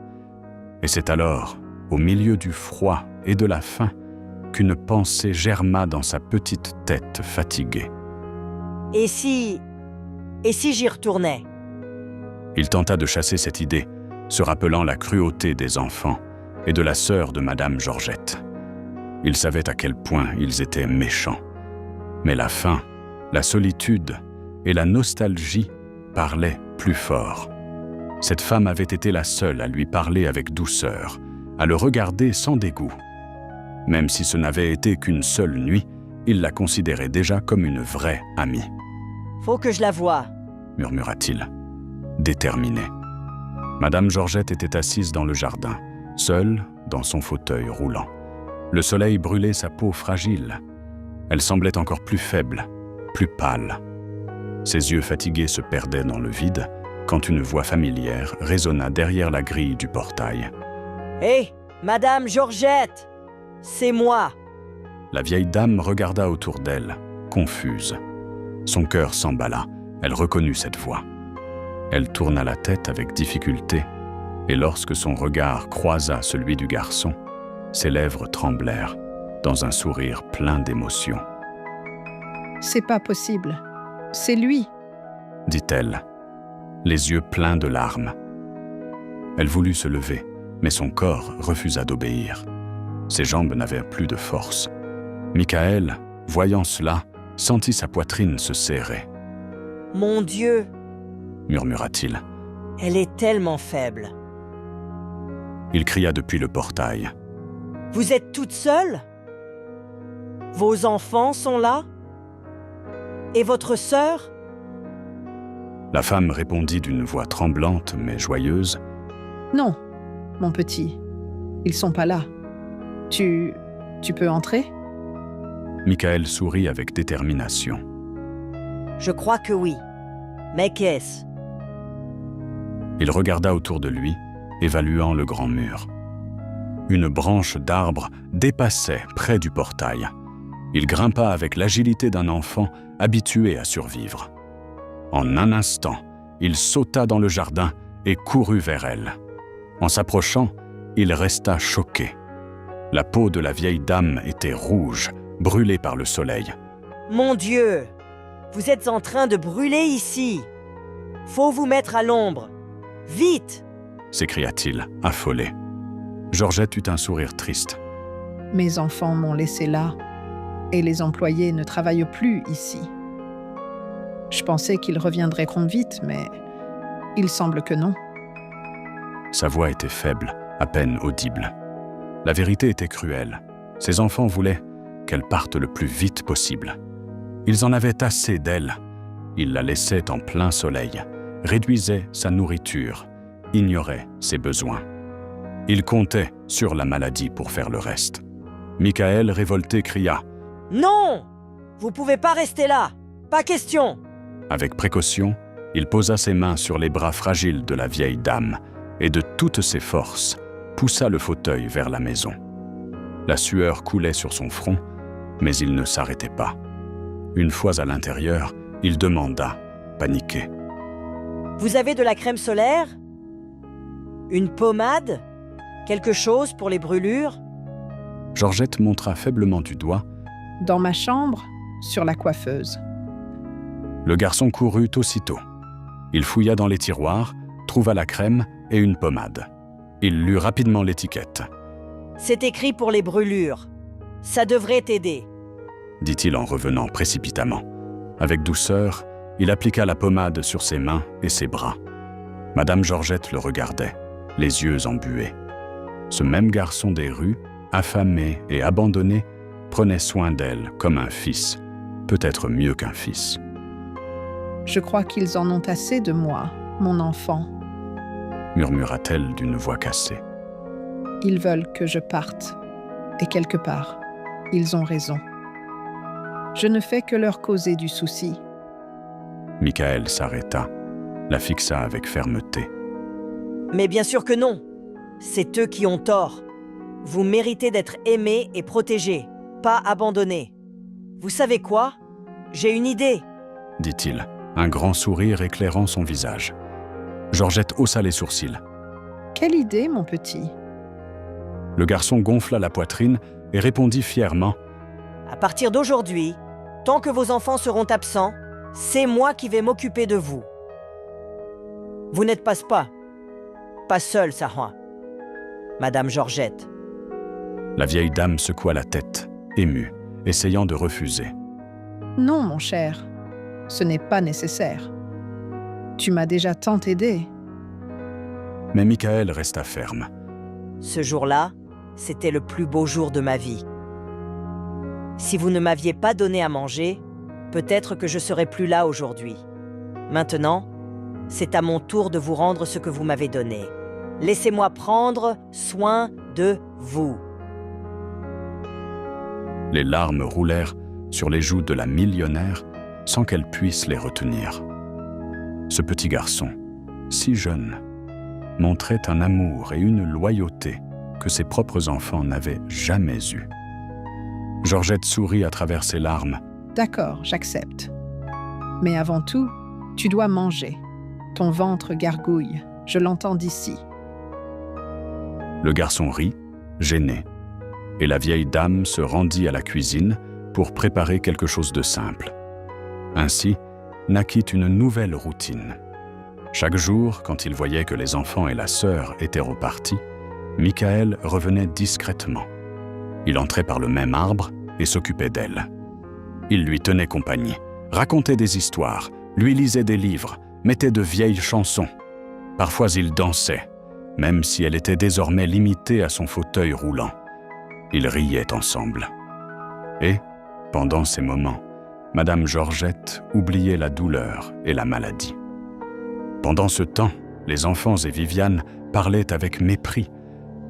Et c'est alors, au milieu du froid et de la faim, qu'une pensée germa dans sa petite tête fatiguée. Et si j'y retournais? Il tenta de chasser cette idée, se rappelant la cruauté des enfants et de la sœur de Madame Georgette. Il savait à quel point ils étaient méchants. Mais la faim, la solitude et la nostalgie parlaient plus fort. Cette femme avait été la seule à lui parler avec douceur, à le regarder sans dégoût. Même si ce n'avait été qu'une seule nuit, il la considérait déjà comme une vraie amie. « Faut que je la voie. » murmura-t-il, déterminé. Madame Georgette était assise dans le jardin, seule dans son fauteuil roulant. Le soleil brûlait sa peau fragile. Elle semblait encore plus faible, plus pâle. Ses yeux fatigués se perdaient dans le vide quand une voix familière résonna derrière la grille du portail. « Hé, Madame Georgette, c'est moi !» La vieille dame regarda autour d'elle, confuse. Son cœur s'emballa, elle reconnut cette voix. Elle tourna la tête avec difficulté, et lorsque son regard croisa celui du garçon, ses lèvres tremblèrent, dans un sourire plein d'émotion. « C'est pas possible. C'est lui !» dit-elle, les yeux pleins de larmes. Elle voulut se lever, mais son corps refusa d'obéir. Ses jambes n'avaient plus de force. Michael, voyant cela, sentit sa poitrine se serrer. « Mon Dieu !» murmura-t-il. « Elle est tellement faible. » Il cria depuis le portail. « Vous êtes toute seule? Vos enfants sont là? Et votre sœur? » La femme répondit d'une voix tremblante mais joyeuse. « Non, mon petit, ils sont pas là. Tu peux entrer ?» Michael sourit avec détermination. « Je crois que oui. Mais qu'est-ce ?» Il regarda autour de lui, évaluant le grand mur. Une branche d'arbre dépassait près du portail. Il grimpa avec l'agilité d'un enfant habitué à survivre. En un instant, il sauta dans le jardin et courut vers elle. En s'approchant, il resta choqué. La peau de la vieille dame était rouge, brûlée par le soleil. « Mon Dieu! Vous êtes en train de brûler ici! Faut vous mettre à l'ombre! Vite !» s'écria-t-il, affolé. Georgette eut un sourire triste. « Mes enfants m'ont laissé là, et les employés ne travaillent plus ici. Je pensais qu'ils reviendraient vite, mais il semble que non. » Sa voix était faible, à peine audible. La vérité était cruelle. Ses enfants voulaient qu'elle parte le plus vite possible. Ils en avaient assez d'elle. Ils la laissaient en plein soleil, réduisaient sa nourriture, ignoraient ses besoins. Ils comptaient sur la maladie pour faire le reste. Michael, révolté, cria « Non! Vous pouvez pas rester là! Pas question !» Avec précaution, il posa ses mains sur les bras fragiles de la vieille dame et de toutes ses forces, poussa le fauteuil vers la maison. La sueur coulait sur son front, mais il ne s'arrêtait pas. Une fois à l'intérieur, il demanda, paniqué. « Vous avez de la crème solaire? Une pommade? Quelque chose pour les brûlures ?» Georgette montra faiblement du doigt. « Dans ma chambre, sur la coiffeuse. » Le garçon courut aussitôt. Il fouilla dans les tiroirs, trouva la crème et une pommade. Il lut rapidement l'étiquette. « C'est écrit pour les brûlures. Ça devrait t'aider. » dit-il en revenant précipitamment. Avec douceur, il appliqua la pommade sur ses mains et ses bras. Madame Georgette le regardait, les yeux embués. Ce même garçon des rues, affamé et abandonné, prenait soin d'elle comme un fils, peut-être mieux qu'un fils. « Je crois qu'ils en ont assez de moi, mon enfant, » murmura-t-elle d'une voix cassée. « Ils veulent que je parte, et quelque part, ils ont raison. Je ne fais que leur causer du souci. » Michael s'arrêta, la fixa avec fermeté. « Mais bien sûr que non. C'est eux qui ont tort. Vous méritez d'être aimés et protégés, pas abandonnés. Vous savez quoi? J'ai une idée. » dit-il, un grand sourire éclairant son visage. Georgette haussa les sourcils. Quelle idée, mon petit. Le garçon gonfla la poitrine et répondit fièrement. À partir d'aujourd'hui, tant que vos enfants seront absents, c'est moi qui vais m'occuper de vous. Vous n'êtes pas seule, Sarah. Madame Georgette. La vieille dame secoua la tête, émue, essayant de refuser. Non, mon cher, ce n'est pas nécessaire. Tu m'as déjà tant aidé. Mais Michael resta ferme. Ce jour-là, c'était le plus beau jour de ma vie. Si vous ne m'aviez pas donné à manger, peut-être que je serais plus là aujourd'hui. Maintenant, c'est à mon tour de vous rendre ce que vous m'avez donné. Laissez-moi prendre soin de vous. Les larmes roulèrent sur les joues de la millionnaire sans qu'elle puisse les retenir. Ce petit garçon, si jeune, montrait un amour et une loyauté que ses propres enfants n'avaient jamais eus. Georgette sourit à travers ses larmes. D'accord, j'accepte. Mais avant tout, tu dois manger. Ton ventre gargouille, je l'entends d'ici. Le garçon rit, gêné, et la vieille dame se rendit à la cuisine pour préparer quelque chose de simple. Ainsi, naquit une nouvelle routine. Chaque jour, quand il voyait que les enfants et la sœur étaient repartis, Michael revenait discrètement. Il entrait par le même arbre et s'occupait d'elle. Il lui tenait compagnie, racontait des histoires, lui lisait des livres, mettait de vieilles chansons. Parfois il dansait, même si elle était désormais limitée à son fauteuil roulant. Ils riaient ensemble. Et, pendant ces moments, Madame Georgette oubliait la douleur et la maladie. Pendant ce temps, les enfants et Viviane parlaient avec mépris.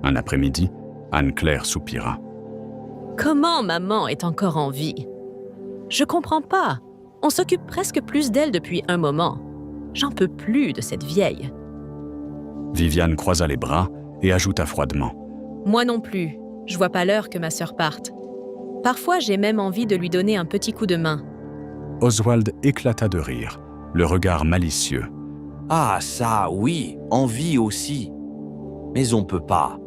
Un après-midi, Anne-Claire soupira. « Comment maman est encore en vie? Je comprends pas. On s'occupe presque plus d'elle depuis un moment. J'en peux plus de cette vieille. » Viviane croisa les bras et ajouta froidement. « Moi non plus. Je vois pas l'heure que ma sœur parte. Parfois, j'ai même envie de lui donner un petit coup de main. » Oswald éclata de rire, le regard malicieux. « Ah, ça, oui, envie aussi. Mais on peut pas.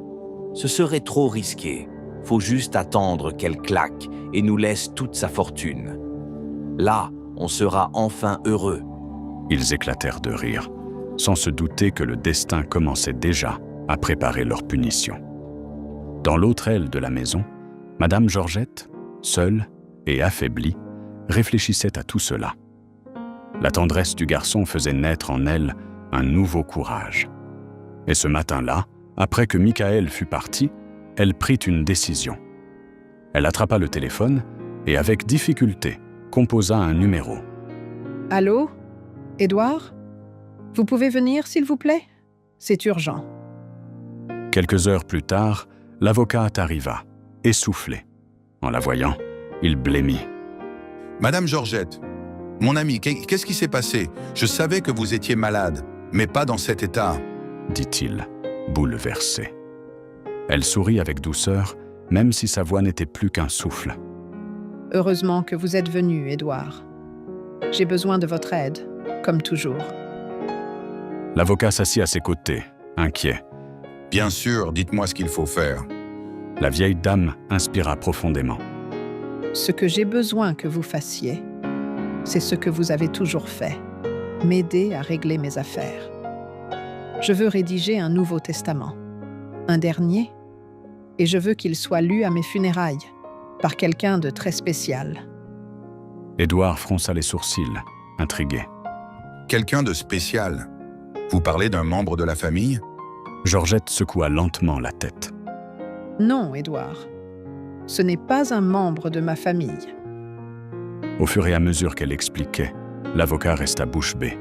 Ce serait trop risqué. Faut juste attendre qu'elle claque et nous laisse toute sa fortune. Là, on sera enfin heureux. » Ils éclatèrent de rire, sans se douter que le destin commençait déjà à préparer leur punition. Dans l'autre aile de la maison, Madame Georgette, seule et affaiblie, réfléchissait à tout cela. La tendresse du garçon faisait naître en elle un nouveau courage. Et ce matin-là, après que Michael fut parti, elle prit une décision. Elle attrapa le téléphone et, avec difficulté, composa un numéro. « Allô? Édouard? Vous pouvez venir, s'il vous plaît? C'est urgent. » Quelques heures plus tard, l'avocat arriva, essoufflé. En la voyant, il blêmit. « Madame Georgette, mon amie, qu'est-ce qui s'est passé? Je savais que vous étiez malade, mais pas dans cet état. » dit-il, bouleversé. Elle sourit avec douceur, même si sa voix n'était plus qu'un souffle. « Heureusement que vous êtes venu, Édouard. J'ai besoin de votre aide, comme toujours. » L'avocat s'assit à ses côtés, inquiet. « Bien sûr, dites-moi ce qu'il faut faire. » La vieille dame inspira profondément. « Ce que j'ai besoin que vous fassiez, c'est ce que vous avez toujours fait, m'aider à régler mes affaires. Je veux rédiger un nouveau testament, un dernier, et je veux qu'il soit lu à mes funérailles, par quelqu'un de très spécial. » Édouard fronça les sourcils, intrigué. « Quelqu'un de spécial? Vous parlez d'un membre de la famille? » Georgette secoua lentement la tête. « Non, Édouard. Ce n'est pas un membre de ma famille. » Au fur et à mesure qu'elle expliquait, l'avocat resta bouche bée.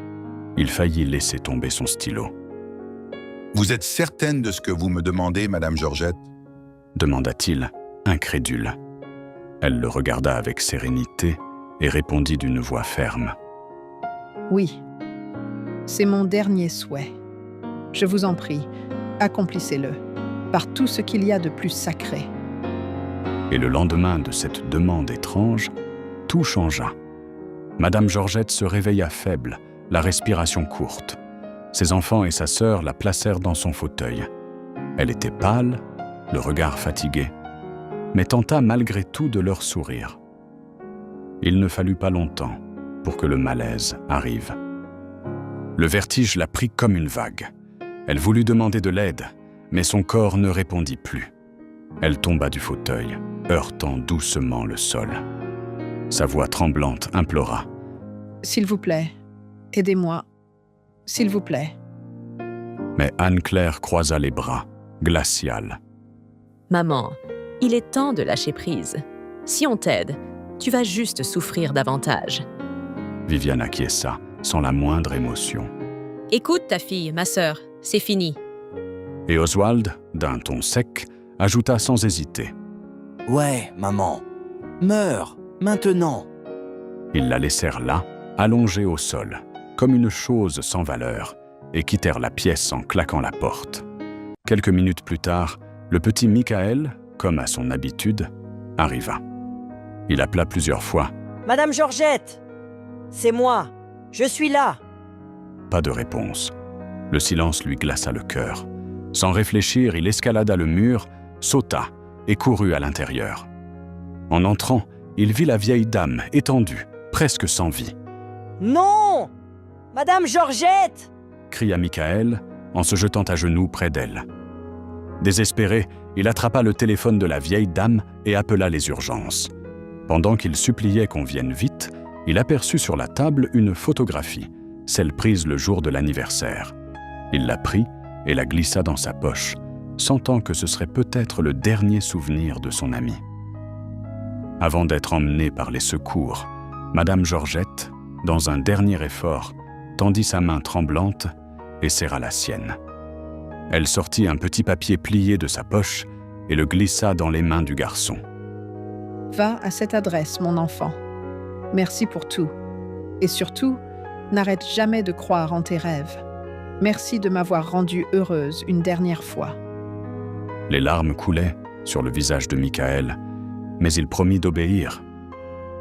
Il faillit laisser tomber son stylo. « Vous êtes certaine de ce que vous me demandez, Madame Georgette? » demanda-t-il, incrédule. Elle le regarda avec sérénité et répondit d'une voix ferme. « Oui, c'est mon dernier souhait. Je vous en prie, accomplissez-le, par tout ce qu'il y a de plus sacré. » Et le lendemain de cette demande étrange, tout changea. Madame Georgette se réveilla faible, la respiration courte. Ses enfants et sa sœur la placèrent dans son fauteuil. Elle était pâle, le regard fatigué, mais tenta malgré tout de leur sourire. Il ne fallut pas longtemps pour que le malaise arrive. Le vertige la prit comme une vague. Elle voulut demander de l'aide, mais son corps ne répondit plus. Elle tomba du fauteuil, heurtant doucement le sol. Sa voix tremblante implora. « S'il vous plaît, aidez-moi. S'il vous plaît. » Mais Anne-Claire croisa les bras, glaciale. « Maman, il est temps de lâcher prise. Si on t'aide, tu vas juste souffrir davantage. » Viviane acquiesça, sans la moindre émotion. « Écoute ta fille, ma sœur, c'est fini. » Et Oswald, d'un ton sec, ajouta sans hésiter. « Ouais, maman. Meurs, maintenant. » Ils la laissèrent là, allongée au sol, comme une chose sans valeur, et quittèrent la pièce en claquant la porte. Quelques minutes plus tard, le petit Michael, comme à son habitude, arriva. Il appela plusieurs fois. « Madame Georgette, c'est moi, je suis là !» Pas de réponse. Le silence lui glaça le cœur. Sans réfléchir, il escalada le mur, sauta et courut à l'intérieur. En entrant, il vit la vieille dame étendue, presque sans vie. « Non! Madame Georgette !» cria Michael en se jetant à genoux près d'elle. Désespéré, il attrapa le téléphone de la vieille dame et appela les urgences. Pendant qu'il suppliait qu'on vienne vite, il aperçut sur la table une photographie, celle prise le jour de l'anniversaire. Il la prit et la glissa dans sa poche, sentant que ce serait peut-être le dernier souvenir de son ami. Avant d'être emmenée par les secours, Madame Georgette, dans un dernier effort, tendit sa main tremblante et serra la sienne. Elle sortit un petit papier plié de sa poche et le glissa dans les mains du garçon. « Va à cette adresse, mon enfant. Merci pour tout. Et surtout, n'arrête jamais de croire en tes rêves. Merci de m'avoir rendue heureuse une dernière fois. » Les larmes coulaient sur le visage de Michael, mais il promit d'obéir.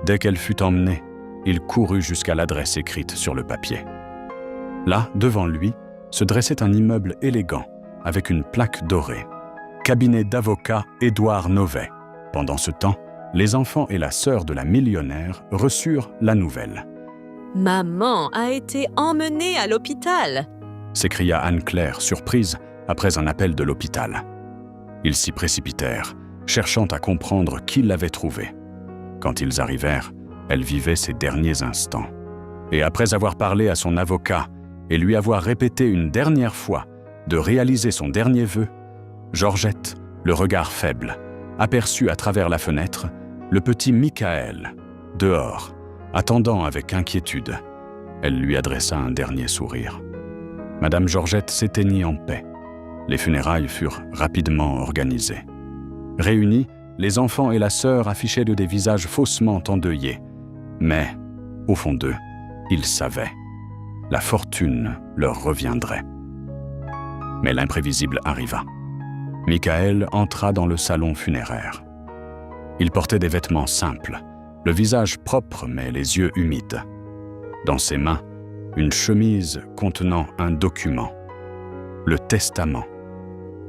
Dès qu'elle fut emmenée, il courut jusqu'à l'adresse écrite sur le papier. Là, devant lui, se dressait un immeuble élégant, avec une plaque dorée. Cabinet d'avocat Édouard Novet. Pendant ce temps, les enfants et la sœur de la millionnaire reçurent la nouvelle. « Maman a été emmenée à l'hôpital !» s'écria Anne-Claire, surprise, après un appel de l'hôpital. Ils s'y précipitèrent, cherchant à comprendre qui l'avait trouvée. Quand ils arrivèrent, elle vivait ses derniers instants. Et après avoir parlé à son avocat et lui avoir répété une dernière fois de réaliser son dernier vœu, Georgette, le regard faible, aperçut à travers la fenêtre le petit Michael, dehors, attendant avec inquiétude. Elle lui adressa un dernier sourire. Madame Georgette s'éteignit en paix. Les funérailles furent rapidement organisées. Réunis, les enfants et la sœur affichaient des visages faussement endeuillés. Mais, au fond d'eux, ils savaient. La fortune leur reviendrait. Mais l'imprévisible arriva. Michael entra dans le salon funéraire. Il portait des vêtements simples, le visage propre mais les yeux humides. Dans ses mains, une chemise contenant un document. Le testament.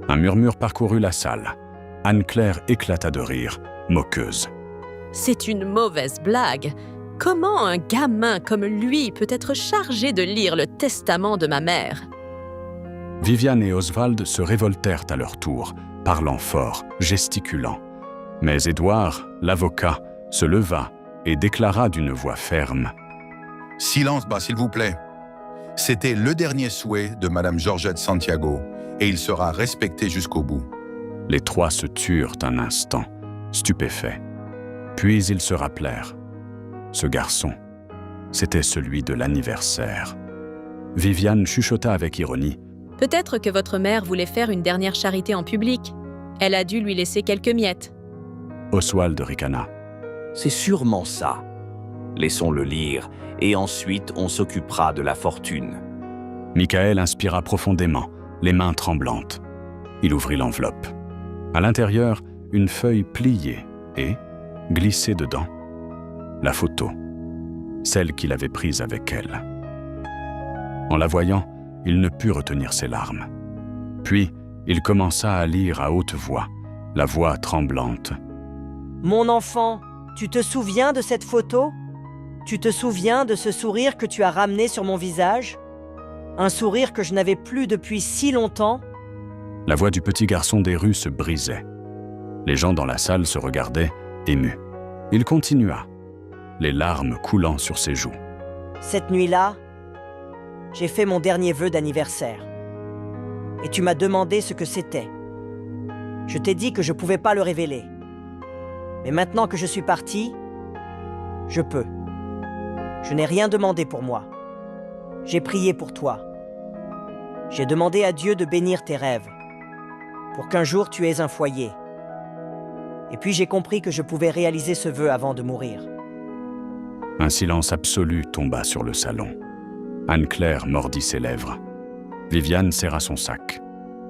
Un murmure parcourut la salle. Anne-Claire éclata de rire, moqueuse. « C'est une mauvaise blague. Comment un gamin comme lui peut être chargé de lire le testament de ma mère ?» Viviane et Oswald se révoltèrent à leur tour, parlant fort, gesticulant. Mais Édouard, l'avocat, se leva et déclara d'une voix ferme. « Silence bas, s'il vous plaît. C'était le dernier souhait de Madame Georgette Santiago, et il sera respecté jusqu'au bout. » Les trois se turent un instant, stupéfaits. Puis ils se rappelèrent. Ce garçon, c'était celui de l'anniversaire. Viviane chuchota avec ironie. « Peut-être que votre mère voulait faire une dernière charité en public. Elle a dû lui laisser quelques miettes. » Oswald ricana. « C'est sûrement ça. Laissons-le lire, et ensuite on s'occupera de la fortune. » Michael inspira profondément, les mains tremblantes. Il ouvrit l'enveloppe. À l'intérieur, une feuille pliée et, glissée dedans, la photo. celle qu'il avait prise avec elle. En la voyant, il ne put retenir ses larmes. Puis, il commença à lire à haute voix, la voix tremblante. « Mon enfant, tu te souviens de cette photo ? Tu te souviens de ce sourire que tu as ramené sur mon visage ? Un sourire que je n'avais plus depuis si longtemps ?» La voix du petit garçon des rues se brisait. Les gens dans la salle se regardaient, émus. Il continua, les larmes coulant sur ses joues. « Cette nuit-là, j'ai fait mon dernier vœu d'anniversaire. Et tu m'as demandé ce que c'était. Je t'ai dit que je ne pouvais pas le révéler. Mais maintenant que je suis parti, je peux. Je n'ai rien demandé pour moi. J'ai prié pour toi. J'ai demandé à Dieu de bénir tes rêves, pour qu'un jour tu aies un foyer. Et puis j'ai compris que je pouvais réaliser ce vœu avant de mourir. » Un silence absolu tomba sur le salon. Anne-Claire mordit ses lèvres. Viviane serra son sac.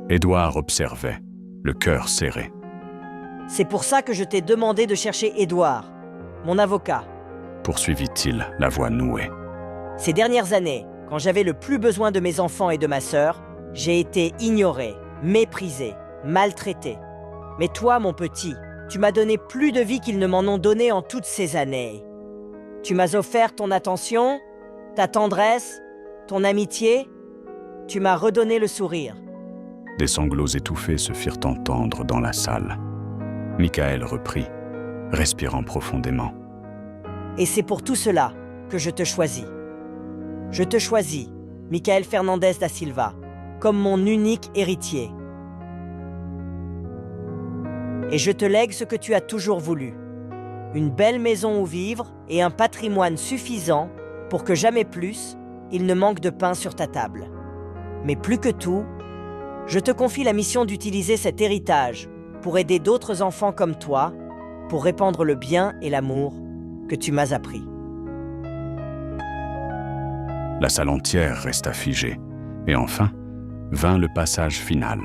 Édouard observait, le cœur serré. « C'est pour ça que je t'ai demandé de chercher Édouard, mon avocat. » poursuivit-il, la voix nouée. « Ces dernières années, quand j'avais le plus besoin de mes enfants et de ma sœur, j'ai été ignoré, méprisé, maltraité. Mais toi, mon petit, tu m'as donné plus de vie qu'ils ne m'en ont donné en toutes ces années. Tu m'as offert ton attention, ta tendresse, ton amitié. Tu m'as redonné le sourire. » Des sanglots étouffés se firent entendre dans la salle. Michael reprit, respirant profondément. « Et c'est pour tout cela que je te choisis. Je te choisis, Michael Fernandez da Silva, comme mon unique héritier. Et je te lègue ce que tu as toujours voulu. Une belle maison où vivre et un patrimoine suffisant pour que jamais plus il ne manque de pain sur ta table. Mais plus que tout, je te confie la mission d'utiliser cet héritage pour aider d'autres enfants comme toi, pour répandre le bien et l'amour que tu m'as appris. » La salle entière resta figée, et enfin vint le passage final.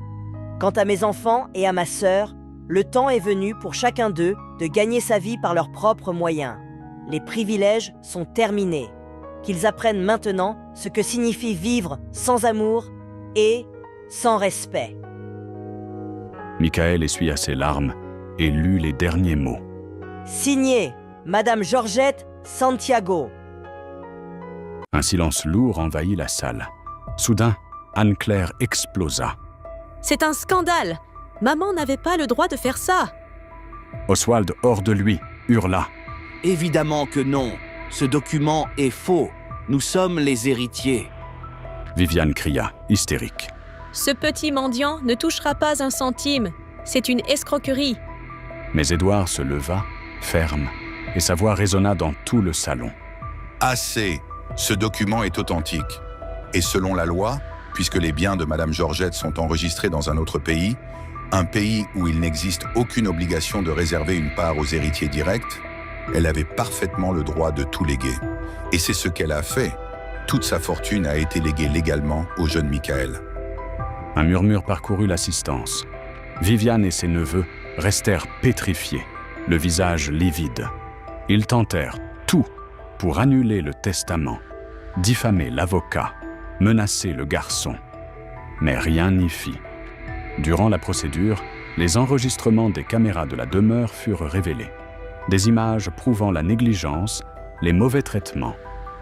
« Quant à mes enfants et à ma sœur, le temps est venu pour chacun d'eux de gagner sa vie par leurs propres moyens. Les privilèges sont terminés. Qu'ils apprennent maintenant ce que signifie vivre sans amour et sans respect. » Michael essuya ses larmes et lut les derniers mots. « Signé, Madame Georgette Santiago. » Un silence lourd envahit la salle. Soudain, Anne-Claire explosa. « C'est un scandale! Maman n'avait pas le droit de faire ça! » Oswald, hors de lui, hurla. « Évidemment que non. Ce document est faux. Nous sommes les héritiers. » Viviane cria, hystérique. « Ce petit mendiant ne touchera pas un centime. C'est une escroquerie. » Mais Édouard se leva, ferme, et sa voix résonna dans tout le salon. « Assez! Ce document est authentique. Et selon la loi, puisque les biens de Madame Georgette sont enregistrés dans un autre pays, un pays où il n'existe aucune obligation de réserver une part aux héritiers directs, elle avait parfaitement le droit de tout léguer. Et c'est ce qu'elle a fait. Toute sa fortune a été léguée légalement au jeune Michael. » Un murmure parcourut l'assistance. Viviane et ses neveux restèrent pétrifiés, le visage livide. Ils tentèrent tout pour annuler le testament, diffamer l'avocat, menacer le garçon. Mais rien n'y fit. Durant la procédure, les enregistrements des caméras de la demeure furent révélés. Des images prouvant la négligence, les mauvais traitements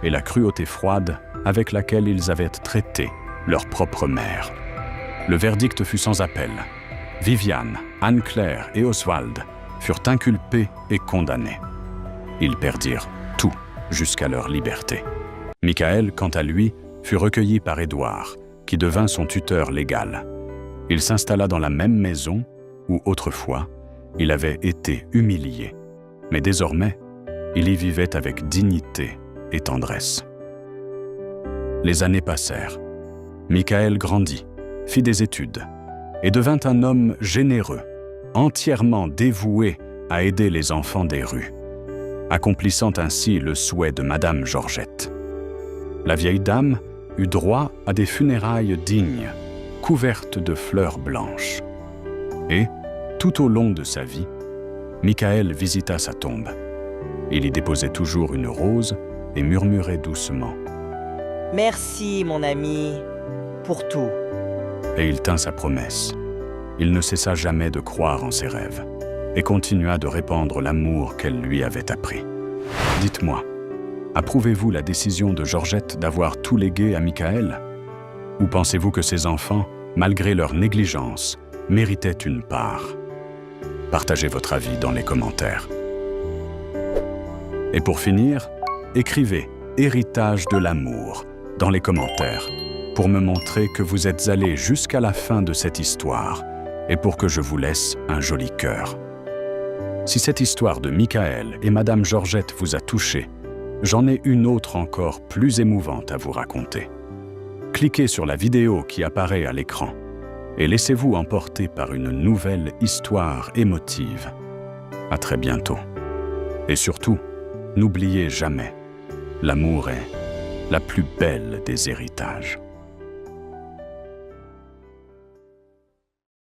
et la cruauté froide avec laquelle ils avaient traité leur propre mère. Le verdict fut sans appel. Viviane, Anne-Claire et Oswald furent inculpés et condamnés. Ils perdirent tout jusqu'à leur liberté. Michael, quant à lui, fut recueilli par Édouard, qui devint son tuteur légal. Il s'installa dans la même maison où, autrefois, il avait été humilié. Mais désormais, il y vivait avec dignité et tendresse. Les années passèrent. Michael grandit, fit des études et devint un homme généreux, entièrement dévoué à aider les enfants des rues, accomplissant ainsi le souhait de Madame Georgette. La vieille dame eut droit à des funérailles dignes, couvertes de fleurs blanches. Et, tout au long de sa vie, Michael visita sa tombe. Il y déposait toujours une rose et murmurez doucement. Merci, mon ami, pour tout. Et il tint sa promesse. Il ne cessa jamais de croire en ses rêves et continua de répandre l'amour qu'elle lui avait appris. Dites-moi, approuvez-vous la décision de Georgette d'avoir tout légué à Michael? Ou pensez-vous que ses enfants, malgré leur négligence, méritaient une part? Partagez votre avis dans les commentaires. Et pour finir, écrivez « Héritage de l'amour » dans les commentaires pour me montrer que vous êtes allé jusqu'à la fin de cette histoire et pour que je vous laisse un joli cœur. Si cette histoire de Michael et Madame Georgette vous a touché, j'en ai une autre encore plus émouvante à vous raconter. Cliquez sur la vidéo qui apparaît à l'écran et laissez-vous emporter par une nouvelle histoire émotive. À très bientôt. Et surtout, n'oubliez jamais, l'amour est la plus belle des héritages.